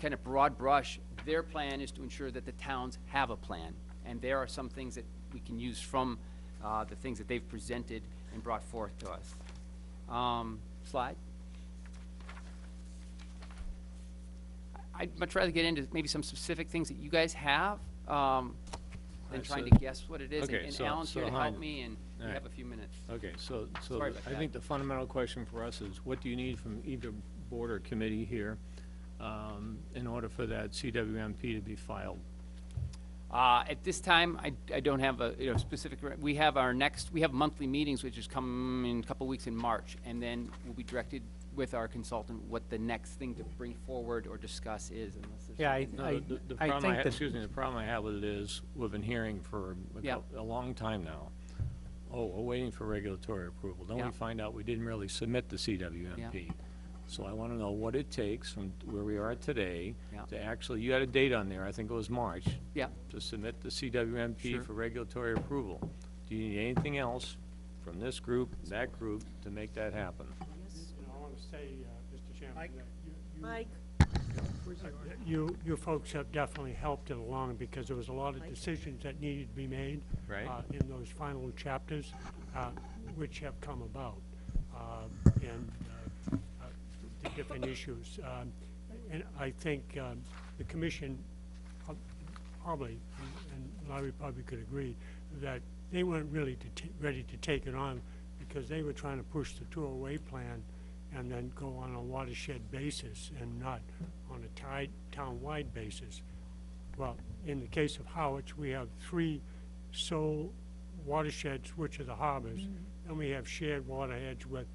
kind of broad brush. Their plan is to ensure that the towns have a plan, and there are some things that we can use from the things that they've presented and brought forth to us. Slide. I'd much rather get into maybe some specific things that you guys have than trying to guess what it is. Okay, and Alan's here to help Hein, me, and we all right. have a few minutes. Okay, so Sorry about I that. think the fundamental question for us is, what do you need from either board or committee here in order for that CWMP to be filed? At this time, I don't have a specific. We have monthly meetings, which is coming in a couple weeks in March, and then we'll be directed with our consultant what the next thing to bring forward or discuss is, unless there's Yeah, something. No, the I problem think have, that- excuse me, the problem I have with it is, we've been hearing for Yeah. a long time now, oh, we're waiting for regulatory approval. Then Yeah. we find out we didn't really submit the CWMP. So I want to know what it takes from where we are today Yeah. to actually, you had a date on there, I think it was March, Yeah, to submit the CWMP Sure. for regulatory approval. Do you need anything else from this group, that group, to make that happen? And I want to say, Mr. Chairman, that Mike? you folks have definitely helped it along, because there was a lot of decisions that needed to be made Right. in those final chapters, which have come about, and the different issues. And I think the commission probably, and Larry probably could agree, that they weren't really ready to take it on, because they were trying to push the 208 plan and then go on a watershed basis and not on a town-wide basis. Well, in the case of Harwich, we have 3 sole watersheds, which are the harbors, and we have shared watersheds with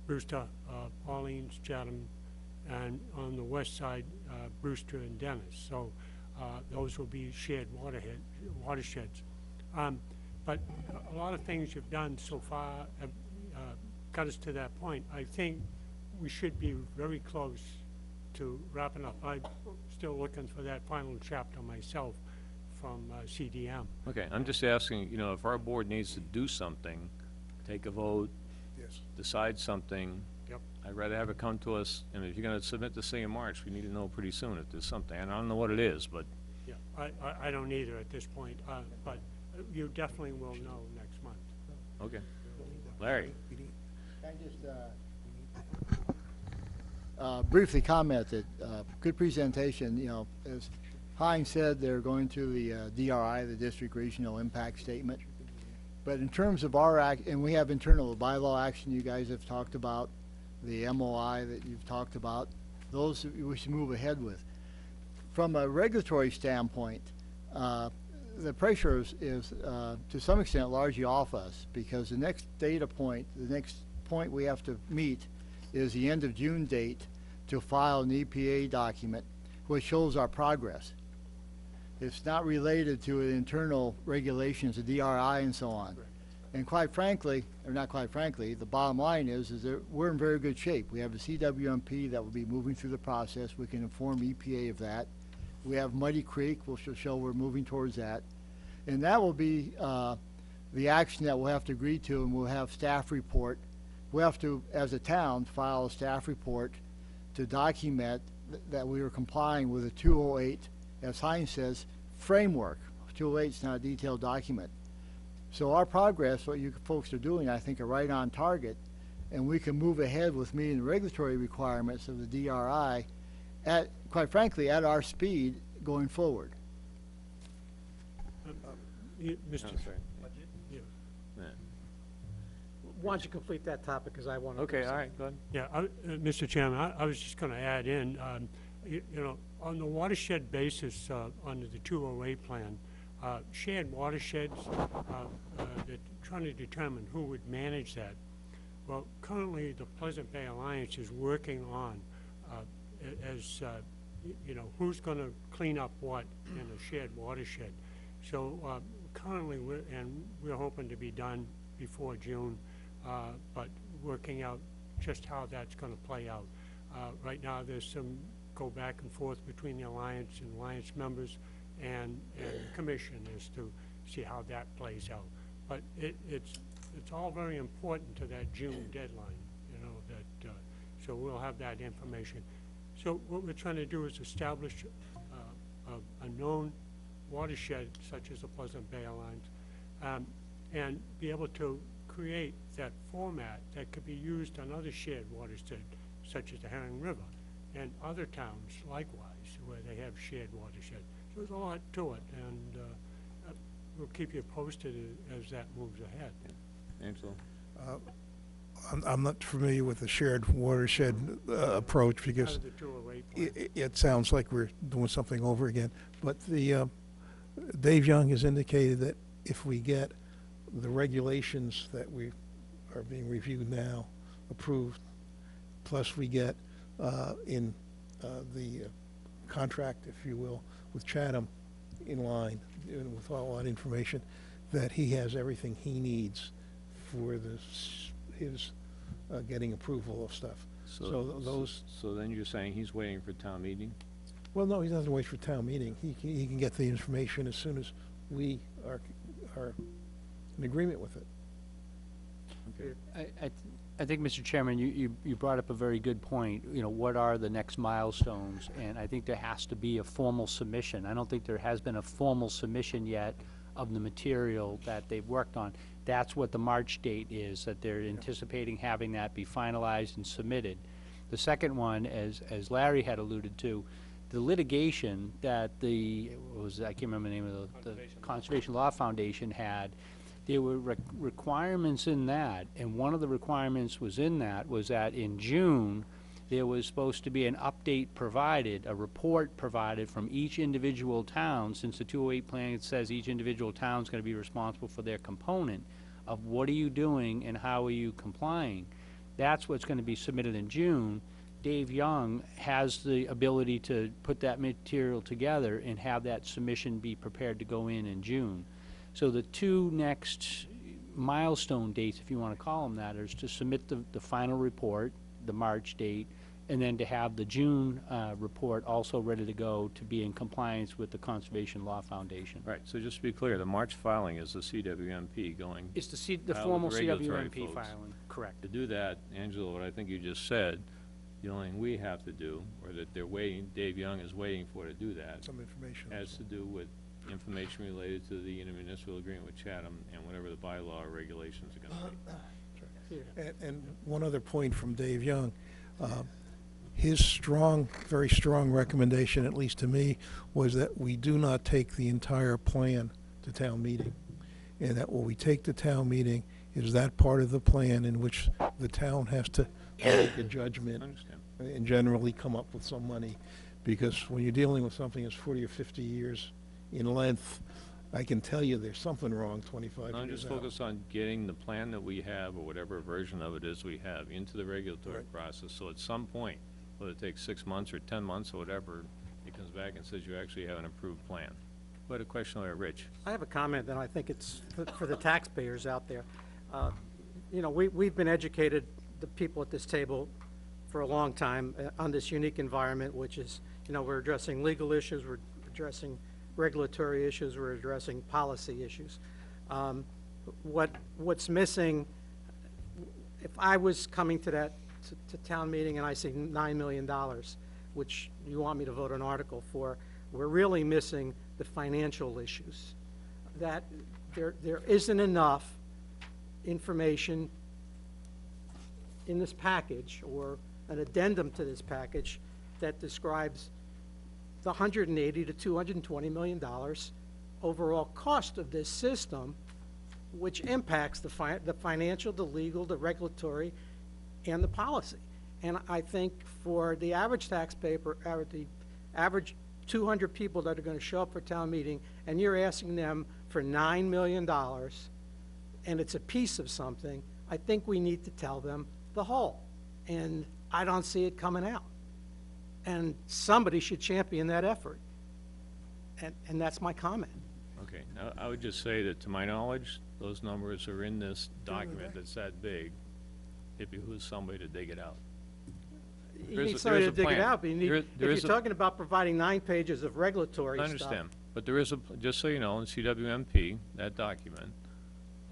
Brewster, Orleans, Chatham, and on the west side, Brewster and Dennis. So those will be shared watersheds. But a lot of things you've done so far have got us to that point. I think we should be very close to wrapping up. I'm still looking for that final chapter myself from CDM. Okay, I'm just asking, you know, if our board needs to do something, take a vote, Yes. decide something. Yep. I'd rather have it come to us, and if you're gonna submit this thing in March, we need to know pretty soon if there's something, and I don't know what it is, but, Yeah, I don't either at this point, but you definitely will know next month. okay. Larry? Can I just briefly comment that good presentation, you know, as Hines said, they're going through the DRI, the District Regional Impact Statement. But in terms of our act, and we have internal bylaw action you guys have talked about, the MOI that you've talked about, those we should move ahead with. From a regulatory standpoint, the pressure is to some extent largely off us, because the next data point, the next point we have to meet is the end of June date to file an EPA document which shows our progress. It's not related to internal regulations, the DRI and so on. And quite frankly, or not quite frankly, the bottom line is that we're in very good shape. We have a CWMP that will be moving through the process. We can inform EPA of that. We have Muddy Creek, which will show we're moving towards that. And that will be the action that we'll have to agree to, and we'll have staff report. We have to, as a town, file a staff report to document that we are complying with the 208, as Hines says, framework. 208 is not a detailed document. So our progress, what you folks are doing, I think, are right on target, and we can move ahead with meeting the regulatory requirements of the DRI at, quite frankly, at our speed going forward. Mr. I'm sorry. Yeah. Yeah. Why don't you complete that topic, because I want to. Okay, all right, go ahead. Yeah, Mr. Chairman, I was just going to add in, you know, on the watershed basis, under the 208 plan, shared watersheds, that trying to determine who would manage that. Well, currently, the Pleasant Bay Alliance is working on, you know, who's going to clean up what in a shared watershed. So currently, we're hoping to be done before June, but working out just how that's going to play out. Right now, there's some go back and forth between the Alliance and Alliance members and the Commission as to see how that plays out. But it's all very important to that June deadline, you know, that, so we'll have that information. So what we're trying to do is establish a known watershed such as the Pleasant Bay Alliance, and be able to create that format that could be used on other shared watersheds such as the Herring River and other towns likewise where they have shared watershed. So there's a lot to it, and we'll keep you posted as that moves ahead. Angelo? I'm not familiar with the shared watershed approach, Out because of the 208 plan. it sounds like we're doing something over again. But the Dave Young has indicated that if we get the regulations that we are being reviewed now, approved, plus we get in the contract, if you will, with Chatham in line, and with all that information, that he has everything he needs for his getting approval of stuff. So those, So then you're saying he's waiting for town meeting? well, no, he doesn't wait for town meeting. He can get the information as soon as we are in agreement with it. I think, Mr. Chairman, you brought up a very good point. You know, what are the next milestones? And I think there has to be a formal submission. I don't think there has been a formal submission yet of the material that they've worked on. That's what the March date is, that they're anticipating having that be finalized and submitted. The second one, as Larry had alluded to, the litigation that I can't remember the name of the Conservation Law Foundation had, there were requirements in that, and one of the requirements was that in June, there was supposed to be an update provided, a report provided from each individual town, since the 208 plan says each individual town is going to be responsible for their component, of what are you doing and how are you complying. That's what's going to be submitted in June. Dave Young has the ability to put that material together and have that submission be prepared to go in June. So the two next milestone dates, if you want to call them that, is to submit the final report, the March date, and then to have the June report also ready to go to be in compliance with the Conservation Law Foundation. Right, so just to be clear, the March filing is the CWMP going. It's the file formal with the regulatory CWMP folks. filing, correct. To do that, Angela, what I think you just said, the only thing we have to do, or that they're waiting, Dave Young is waiting for to do that, Some information. has to do with information related to the intermunicipal agreement with Chatham and whatever the bylaw or regulations are going to be. And one other point from Dave Young, his very strong recommendation, at least to me, was that we do not take the entire plan to town meeting. And that what we take to town meeting is that part of the plan in which the town has to make a judgment and generally come up with some money. Because when you're dealing with something that's 40 or 50 years in length, I can tell you there's something wrong 25 I'm years just out. focused on getting the plan that we have, or whatever version of it is we have, into the regulatory process. So at some point, whether it takes 6 months or 10 months or whatever, it comes back and says you actually have an approved plan. What a question there, Rich. I have a comment, and I think it's for the taxpayers out there. You know, we've been educated, the people at this table, for a long time on this unique environment, which is, you know, we're addressing legal issues, we're addressing regulatory issues, we're addressing policy issues. What's missing, if I was coming to that to town meeting and I see $9 million, which you want me to vote an article for, we're really missing the financial issues. That there isn't enough information in this package or an addendum to this package that describes the $180 to $220 million overall cost of this system, which impacts the financial, the legal, the regulatory, and the policy. And I think for the average taxpayer, or the average 200 people that are going to show up for town meeting, and you're asking them for $9 million, and it's a piece of something, I think we need to tell them the whole. And I don't see it coming out. And somebody should champion that effort. And that's my comment. Okay, now, I would just say that to my knowledge, those numbers are in this document that's that big. It behooves somebody to dig it out. You need somebody to dig it out, but you need, if you're talking about providing 9 pages of regulatory stuff. I understand, but there is a, just so you know, in CWMP, that document,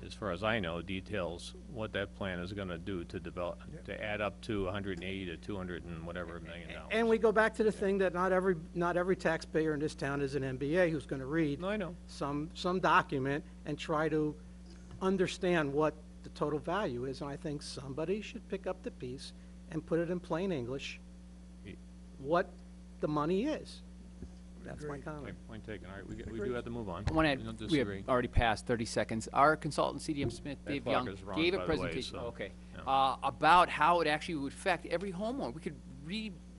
as far as I know, details what that plan is gonna do to develop, to add up to 180 to 200 and whatever million dollars. And we go back to the thing that not every taxpayer in this town is an MBA who's gonna read No, I know. some document and try to understand what the total value is, and I think somebody should pick up the piece and put it in plain English, what the money is. That's my comment. Okay, point taken. All right, we do have to move on. I want We to, don't we have disagree. already passed 30 seconds. Our consultant, CDM Smith, That Dave clock Young, is wrong, gave a by the way, presentation, so, okay, yeah. about how it actually would affect every homeowner. We could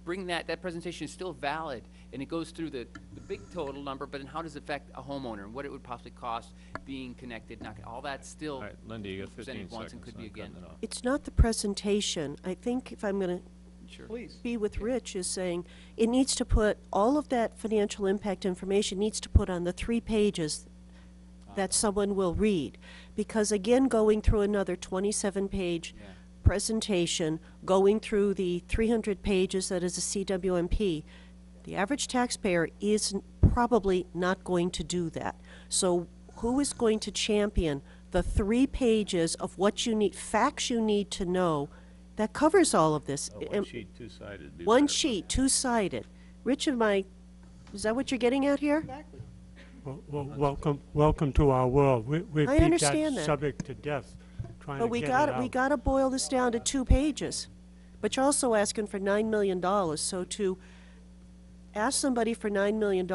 bring that presentation is still valid, and it goes through the big total number, but then how does it affect a homeowner, and what it would possibly cost being connected, not, all that's still All right, Linda, you got 15 presented once seconds. and could be I'm again. cutting it off. It's not the presentation. I think if I'm gonna be with Rich is saying, it needs to put, all of that financial impact information needs to put on the 3 pages that someone will read. Because again, going through another 27-page presentation, going through the 300 pages that is a CWMP, the average taxpayer is probably not going to do that. So who is going to champion the 3 pages of what you need, facts you need to know that covers all of this? One sheet, two-sided. would be One better. sheet, two-sided. Rich, is that what you're getting at here? Welcome to our world. We I beat understand that. subject to death, trying But to we get it got, out. we gotta boil this down to 2 pages. But you're also asking for $9 million, so to ask somebody for $9 million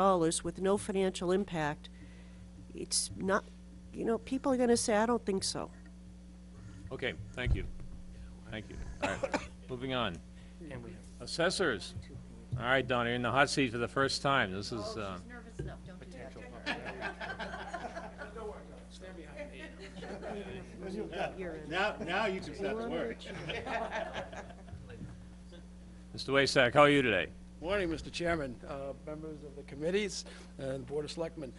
with no financial impact, it's not, people are gonna say, I don't think so. Okay, thank you. Thank you. All right, moving on. Assessors. All right, Donna, you're in the hot seat for the first time. This is, nervous enough, don't do that. Now you can start to work. Mr. Wasak, how are you today? Morning, Mr. Chairman, members of the committees, and Board of Selectmen. Do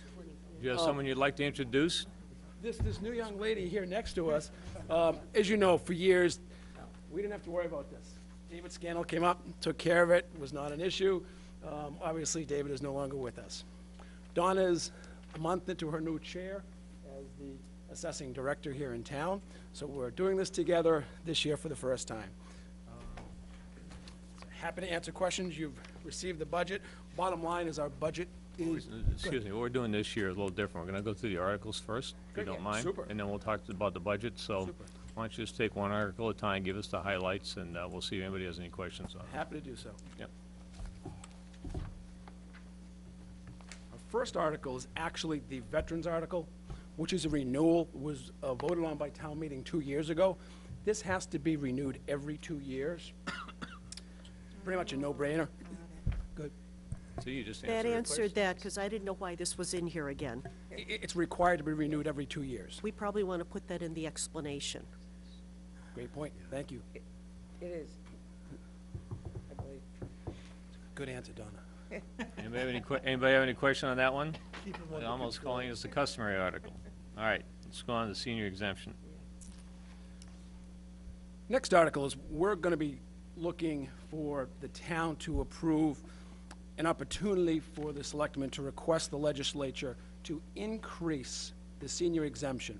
you have someone you'd like to introduce? This new young lady here next to us, as you know, for years, we didn't have to worry about this. David Scannell came up, took care of it, was not an issue. Obviously, David is no longer with us. Donna's a month into her new chair as the assessing director here in town, so we're doing this together this year for the first time. Happy to answer questions. You've received the budget. Bottom line is our budget is... Excuse me, what we're doing this year is a little different. We're going to go through the articles first, if you Good, don't yeah, mind. super. And then we'll talk about the budget. So why don't you just take one article at a time, give us the highlights, and we'll see if anybody has any questions on it. Happy to do so. Yep. Our first article is actually the Veterans article, which is a renewal, was voted on by town meeting 2 years ago. This has to be renewed every 2 years. Pretty much a no-brainer. Good. So you just That answered your answered question. that, because I didn't know why this was in here again. It's required to be renewed every 2 years. We probably want to put that in the explanation. Great point. Thank you. It is, I believe. Good answer, Donna. Anybody have any question on that one? I'm almost calling this a customary article. All right, let's go on to the senior exemption. Next article is we're going to be looking for the town to approve an opportunity for the selectmen to request the legislature to increase the senior exemption.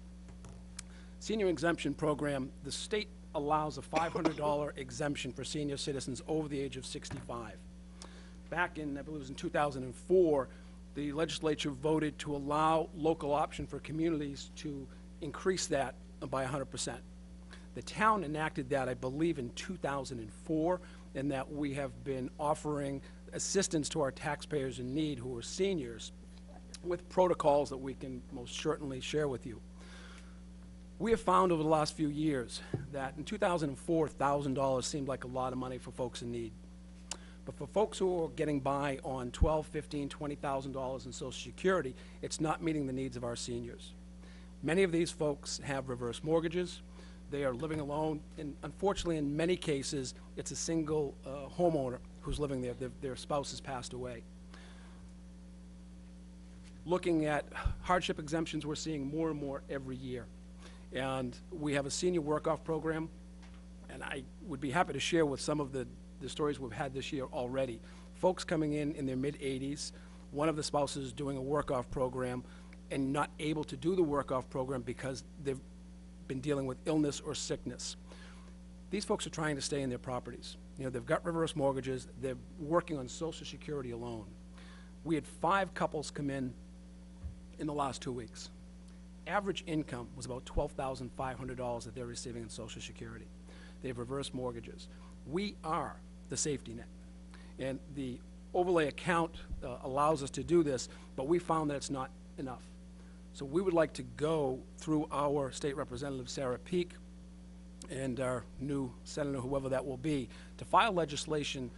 Senior exemption program, the state allows a $500 exemption for senior citizens over the age of 65. Back in, I believe it was in 2004, the legislature voted to allow local option for communities to increase that by 100%. The town enacted that, I believe, in 2004, and that we have been offering assistance to our taxpayers in need who are seniors with protocols that we can most certainly share with you. We have found over the last few years that in 2004, $1,000 seemed like a lot of money for folks in need. But for folks who are getting by on $12,000, $15,000, $20,000 in Social Security, it's not meeting the needs of our seniors. Many of these folks have reverse mortgages. They are living alone, and unfortunately, in many cases, it's a single homeowner who's living there. Their spouse has passed away. Looking at hardship exemptions, we're seeing more and more every year. And we have a senior work-off program, and I would be happy to share with some of the stories we've had this year already. Folks coming in their mid-80s, one of the spouses doing a work-off program and not able to do the work-off program because they've been dealing with illness or sickness. These folks are trying to stay in their properties. You know, they've got reverse mortgages, they're working on Social Security alone. We had 5 couples come in the last 2 weeks. Average income was about $12,500 that they're receiving in Social Security. They have reverse mortgages. We are the safety net. And the overlay account allows us to do this, but we found that it's not enough. So we would like to go through our state representative, Sarah Peak, and our new senator, whoever that will be, to file legislation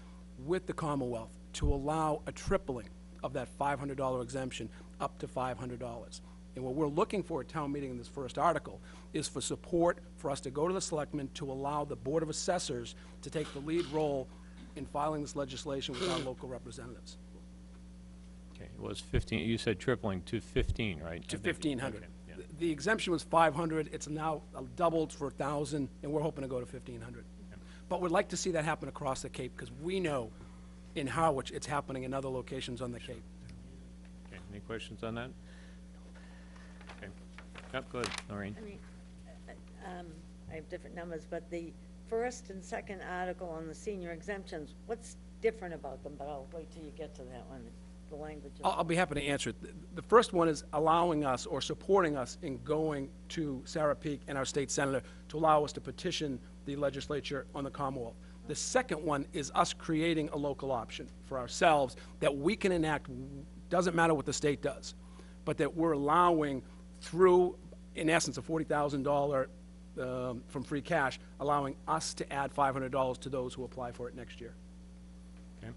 with the Commonwealth to allow a tripling of that $500 exemption up to $500. And what we're looking for at town meeting in this first article is for support for us to go to the selectmen to allow the Board of Assessors to take the lead role in filing this legislation with our local representatives. Okay, it was 15, you said tripling to 15, right? To I think. 1,500. Okay, yeah. The exemption was 500, it's now doubled for 1,000, and we're hoping to go to 1,500. But we'd like to see that happen across the Cape, because we know in Harwich, it's happening in other locations on the Cape. Okay, any questions on that? Okay. Yep, go ahead, Noreen. I mean, I have different numbers, but the first and second article on the senior exemptions, what's different about them? But I'll wait till you get to that one, the language. I'll be happy to answer it. The first one is allowing us or supporting us in going to Sarah Peak and our state senator to allow us to petition the legislature on the Commonwealth. The second one is us creating a local option for ourselves that we can enact, doesn't matter what the state does, but that we're allowing through, in essence, a $40,000 from free cash, allowing us to add $500 to those who apply for it next year. Okay.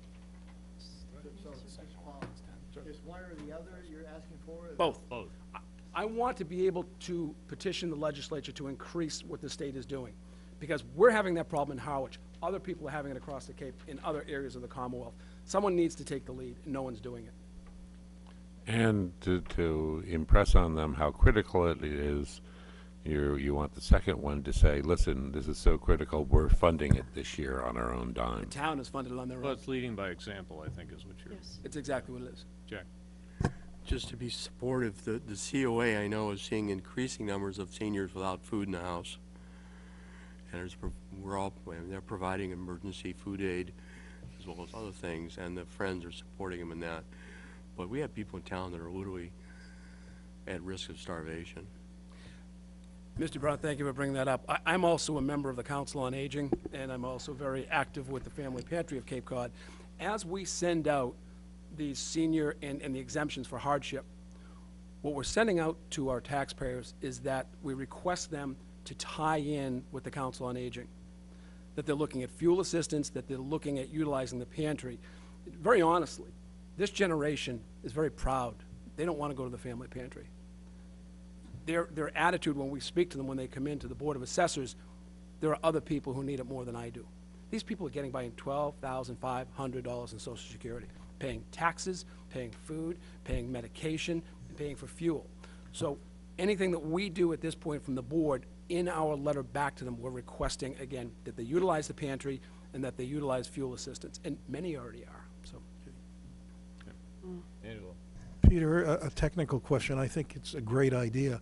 Is one or the other you're asking for? Both. Both. I want to be able to petition the legislature to increase what the state is doing, because we're having that problem in Harwich. Other people are having it across the Cape in other areas of the Commonwealth. Someone needs to take the lead, and no one's doing it. And to impress on them how critical it is, you want the second one to say, listen, this is so critical, we're funding it this year on our own The dime. town is funded on their Well, own. it's leading by example, I think, is what you're, Yes. It's exactly what it is. Jack. Just to be supportive, the COA, I know, is seeing increasing numbers of seniors without food in the house. And they're providing emergency food aid as well as other things, and the Friends are supporting them in that. But we have people in town that are literally at risk of starvation. Mr. Brown, thank you for bringing that up. I'm also a member of the Council on Aging, and I'm also very active with the Family Pantry of Cape Cod. As we send out these senior and the exemptions for hardship, what we're sending out to our taxpayers is that we request them to tie in with the Council on Aging, that they're looking at fuel assistance, that they're looking at utilizing the pantry. Very honestly, this generation is very proud. They don't want to go to the family pantry. Their attitude when we speak to them, when they come into the Board of Assessors, there are other people who need it more than I do. These people are getting by $12,500 in Social Security, paying taxes, paying food, paying medication, and paying for fuel. So anything that we do at this point from the board, in our letter back to them, we're requesting, again, that they utilize the pantry and that they utilize fuel assistance, and many already are, so. Angelo. Peter, a technical question. I think it's a great idea.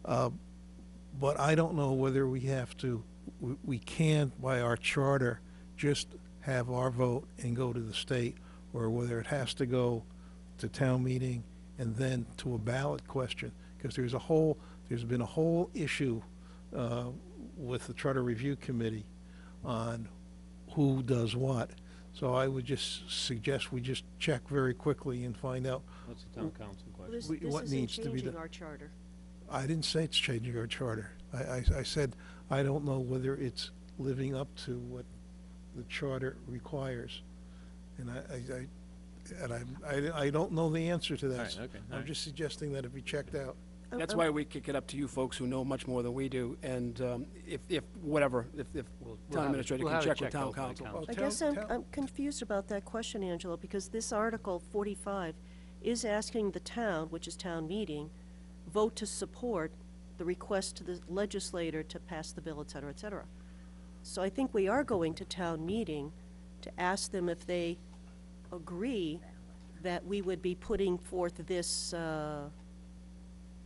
But I don't know whether we have to, we can't, by our charter, just have our vote and go to the state, or whether it has to go to town meeting and then to a ballot question. Because there's been a whole issue with the Charter Review Committee on who does what. So I would just suggest we just check very quickly and find out What's the town council Well, question? this what isn't needs to be changing done. our charter. I didn't say it's changing our charter. I said, I don't know whether it's living up to what the charter requires. And I don't know the answer to that. All right, okay, all I'm right. just suggesting that it be checked out. That's why we kick it up to you folks who know much more than we do, and if whatever, if town administrator we'll can have it check with checked town out by council. council. I guess I'm confused about that question, Angela, because this Article 45 is asking the town, which is town meeting, vote to support the request to the legislator to pass the bill, et cetera, et cetera. So I think we are going to town meeting to ask them if they agree that we would be putting forth this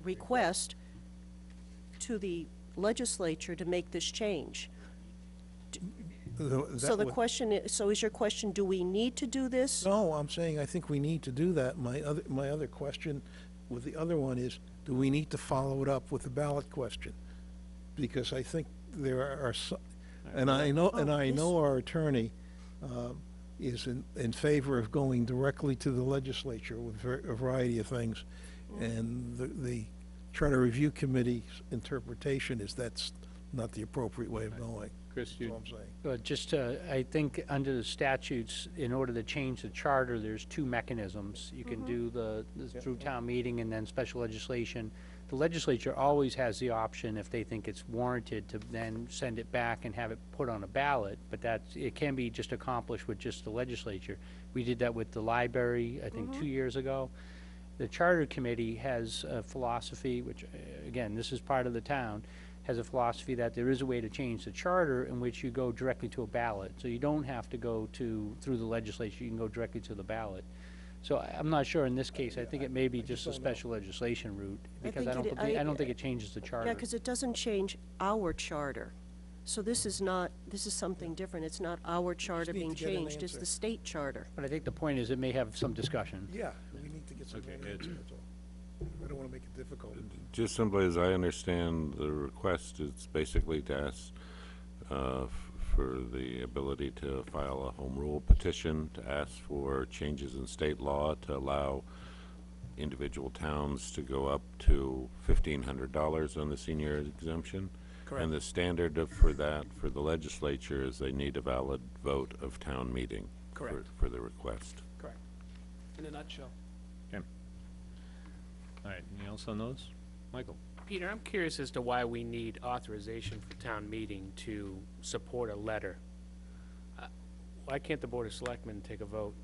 request to the legislature to make this change. So the question is, so is your question, do we need to do this? No, I'm saying I think we need to do that. My other question with the other one is, do we need to follow it up with a ballot question? Because I think there are and I know our attorney is in favor of going directly to the legislature with a variety of things. And the Charter Review Committee's interpretation is that's not the appropriate way of going. Chris, That's you, all I'm saying. Just, I think under the statutes, in order to change the charter, there's two mechanisms. You can do the through town meeting and then special legislation. The legislature always has the option, if they think it's warranted, to then send it back and have it put on a ballot, but it can be just accomplished with just the legislature. We did that with the library, I think, 2 years ago. The charter committee has a philosophy, which, again, this is part of the town, has a philosophy that there is a way to change the charter in which you go directly to a ballot. So you don't have to go through the legislature, you can go directly to the ballot. So I'm not sure in this case, I think it may be just a special legislation route, because I don't think it changes the charter. Yeah, because it doesn't change our charter. So this is something different. It's not our charter need being to get an changed, it's answer. the state charter. But I think the point is it may have some discussion. Yeah, we need to get some Okay, answer, that's all. I don't want to make it difficult. Just simply as I understand the request, it's basically to ask for the ability to file a home rule petition, to ask for changes in state law to allow individual towns to go up to $1,500 on the senior exemption. Correct. And the standard for that, for the legislature, is they need a valid vote of town meeting. Correct. For the request. Correct. In a nutshell. okay. All right, anything else on those? Michael? Peter, I'm curious as to why we need authorization for town meeting to support a letter. Why can't the Board of Selectmen take a vote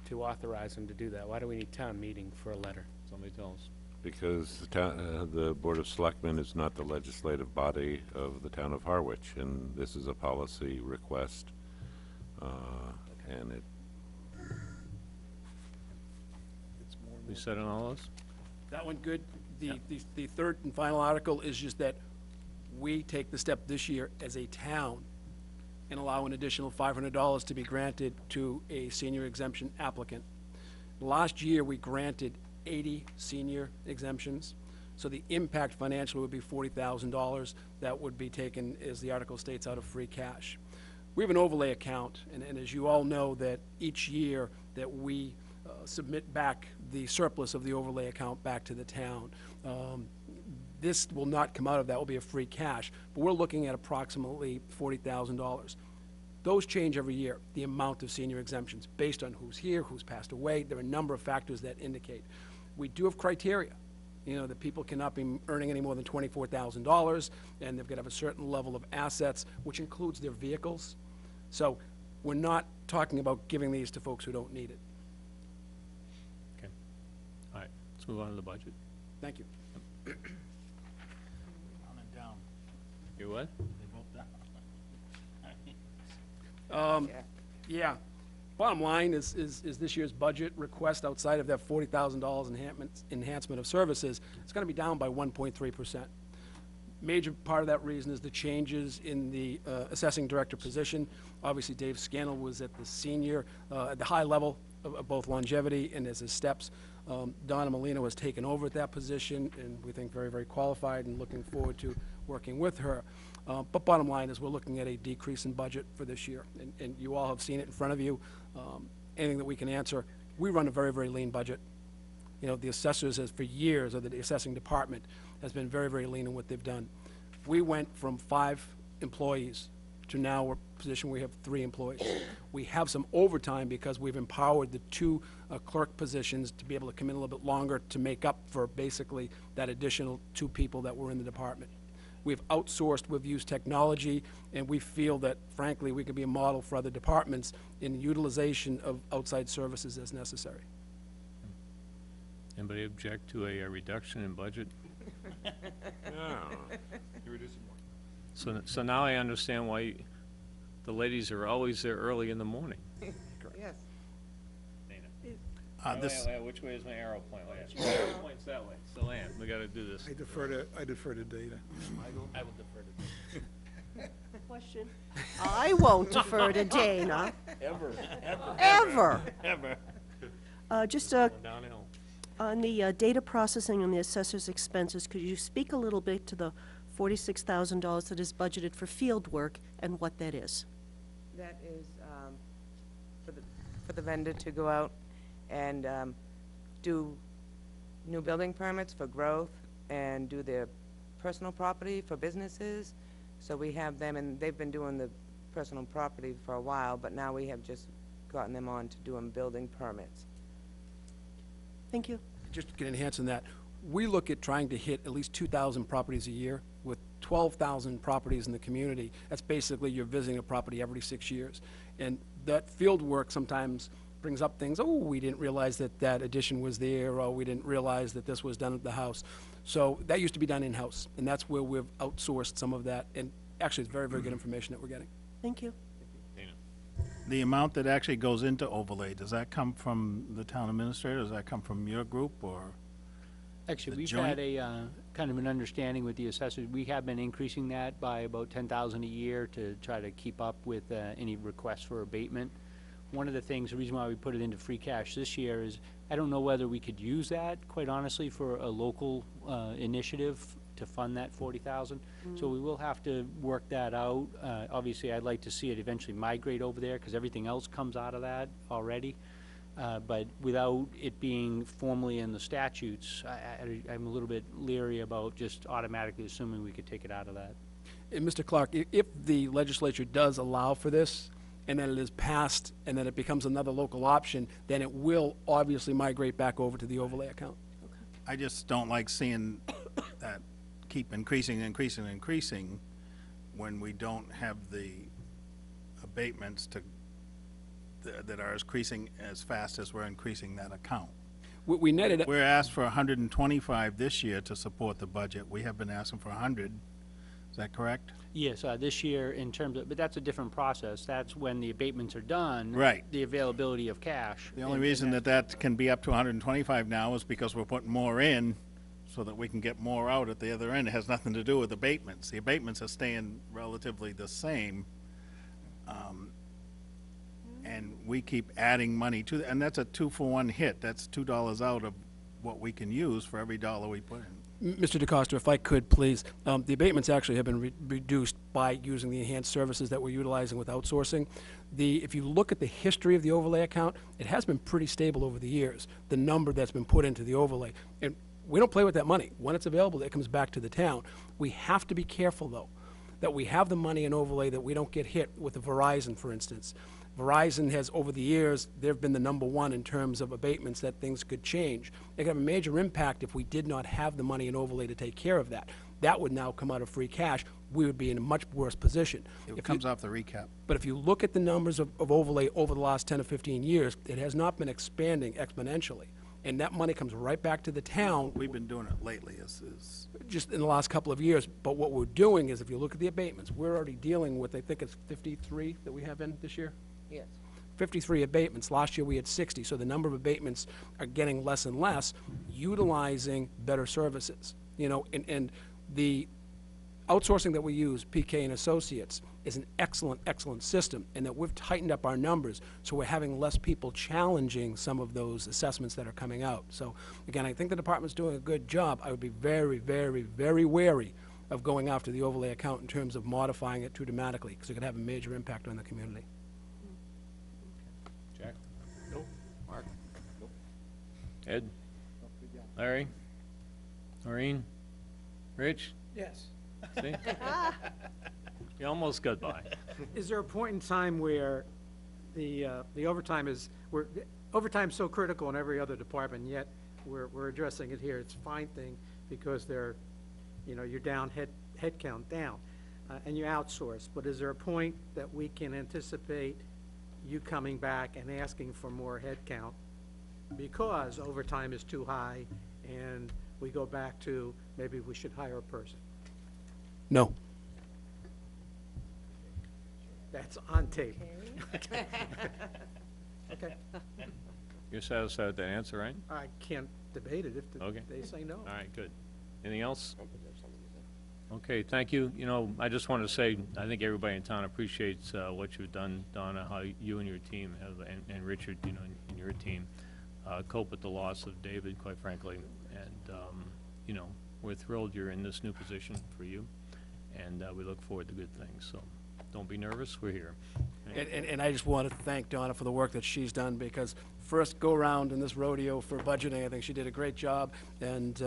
to authorize them to do that? Why do we need town meeting for a letter? Somebody tell us. Because the Board of Selectmen is not the legislative body of the town of Harwich, and this is a policy request, and it. We said on all those? That one good. The third and final article is just that we take the step this year as a town and allow an additional $500 to be granted to a senior exemption applicant. Last year, we granted 80 senior exemptions, so the impact financially would be $40,000. That would be taken, as the article states, out of free cash. We have an overlay account, and as you all know, that each year that we submit back the surplus of the overlay account back to the town. This will not come out of that, will be a free cash, but we're looking at approximately $40,000. Those change every year, the amount of senior exemptions, based on who's here, who's passed away. There are a number of factors that indicate. We do have criteria, that people cannot be earning any more than $24,000, and they've got to have a certain level of assets, which includes their vehicles. So we're not talking about giving these to folks who don't need it. Okay. All right, let's move on to the budget. Thank you. On and down. You what? They both down. Yeah. Bottom line is this year's budget request, outside of that $40,000 enhancement of services, it's going to be down by 1.3%. Major part of that reason is the changes in the assessing director position. Obviously, Dave Scannell was at the senior, at the high level of both longevity and as his steps. Donna Molina has taken over at that position, and we think very, very qualified, and looking forward to working with her. But bottom line is we're looking at a decrease in budget for this year, and you all have seen it in front of you. Anything that we can answer. We run a very, very lean budget. The assessors has for years, or the assessing department, has been very, very lean in what they've done. We went from 5 employees to now we're in a position where we have 3 employees. We have some overtime because we've empowered the 2 clerk positions to be able to come in a little bit longer to make up for basically that additional 2 people that were in the department. We've outsourced, we've used technology, and we feel that, frankly, we could be a model for other departments in utilization of outside services as necessary. Anybody object to a reduction in budget? You're reducing more. So now I understand why the ladies are always there early in the morning. Yes. Which way is my arrow point? Arrow points that way. So Ann, we gotta do this. I defer to Dana. I would defer to Question? I won't defer to Dana. Ever. Ever. Just Downhill. on the data processing and the assessor's expenses, could you speak a little bit to the $46,000 that is budgeted for field work and what that is? That is for the vendor to go out and do new building permits for growth and do their personal property for businesses. So we have them, and they've been doing the personal property for a while, but now we have just gotten them on to doing building permits. Thank you. Just to enhance on that, we look at trying to hit at least 2,000 properties a year with 12,000 properties in the community. That's basically you're visiting a property every 6 years. And that field work sometimes brings up things, oh, we didn't realize that that addition was there, or we didn't realize that this was done at the house. So that used to be done in-house, and that's where we've outsourced some of that. And actually, it's very, very good information that we're getting. Thank you. The amount that actually goes into overlay, does that come from the town administrator? Does that come from your group, or? Actually, The we've joint? had a, kind of an understanding with the assessors. We have been increasing that by about 10,000 a year to try to keep up with any requests for abatement. One of the things, the reason why we put it into free cash this year is, I don't know whether we could use that, quite honestly, for a local initiative to fund that 40,000. So we will have to work that out. Obviously, I'd like to see it eventually migrate over there, because everything else comes out of that already. But without it being formally in the statutes, I'm a little bit leery about just automatically assuming we could take it out of that. And Mr. Clark, if the legislature does allow for this, and then it is passed, and then it becomes another local option, then it will obviously migrate back over to the overlay account. I just don't like seeing that keep increasing when we don't have the abatements that are increasing as fast as we're increasing that account. We netted it. We're asked for 125 this year to support the budget. We have been asking for 100. Is that correct? Yes, this year in terms of, but that's a different process. That's when the abatements are done. Right. The availability of cash. The only reason that can be up to 125 now is because we're putting more in so that we can get more out at the other end. It has nothing to do with abatements. The abatements are staying relatively the same. And we keep adding money to, and that's a 2-for-1 hit. That's $2 out of what we can use for every dollar we put in. Mr. DeCosta, if I could, please, the abatements actually have been reduced by using the enhanced services that we're utilizing with outsourcing. If you look at the history of the overlay account, it has been pretty stable over the years, the number that's been put into the overlay. And we don't play with that money. When it's available, it comes back to the town. We have to be careful, though, that we have the money in overlay, that we don't get hit with the Verizon, for instance. Verizon has, over the years, they've been the #1 in terms of abatements that things could change. It could have a major impact if we did not have the money in overlay to take care of that. That would now come out of free cash. We would be in a much worse position. It comes off the recap. But if you look at the numbers of overlay over the last 10 or 15 years, it has not been expanding exponentially. And that money comes right back to the town. We've been doing it lately. Just in the last couple of years. But what we're doing is, if you look at the abatements, we're already dealing with, I think it's 53 that we have in this year? Yes. 53 abatements. Last year we had 60, so the number of abatements are getting less and less, utilizing better services. You know, and the outsourcing that we use, PK and Associates, is an excellent, excellent system, and that we've tightened up our numbers, so we're having less people challenging some of those assessments that are coming out. So, again, I think the department's doing a good job. I would be very, very, very wary of going after the overlay account in terms of modifying it too dramatically, because it could have a major impact on the community. Jack? Nope. Mark? Ed? Larry? Maureen? Rich? Yes. See? You almost got by. Is there a point in time where the overtime overtime's so critical in every other department, yet we're addressing it here? It's a fine thing because you're down, head count down, and you outsource. But is there a point that we can anticipate you coming back and asking for more head count because overtime is too high and we go back to maybe we should hire a person? No. That's on tape. Okay. You're satisfied with that answer, right? I can't debate it if Okay. they say no. All right, good. Anything else? Okay, thank you. You know, I just want to say, I think everybody in town appreciates what you've done, Donna, how you and your team have, and Richard, you know, and your team, cope with the loss of David, quite frankly. And, you know, we're thrilled you're in this new position for you, and we look forward to good things. So don't be nervous, we're here. And I just want to thank Donna for the work that she's done, because first go around in this rodeo for budgeting, I think she did a great job, and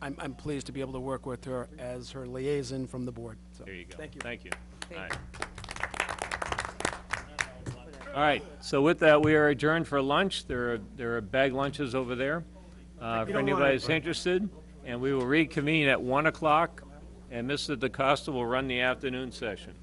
I'm pleased to be able to work with her as her liaison from the board. So, There you go. Thank you. Thank you. All Thank right. All right, so with that, we are adjourned for lunch. There are bag lunches over there for anybody that's interested. And we will reconvene at 1 o'clock, and Mr. DeCosta will run the afternoon session.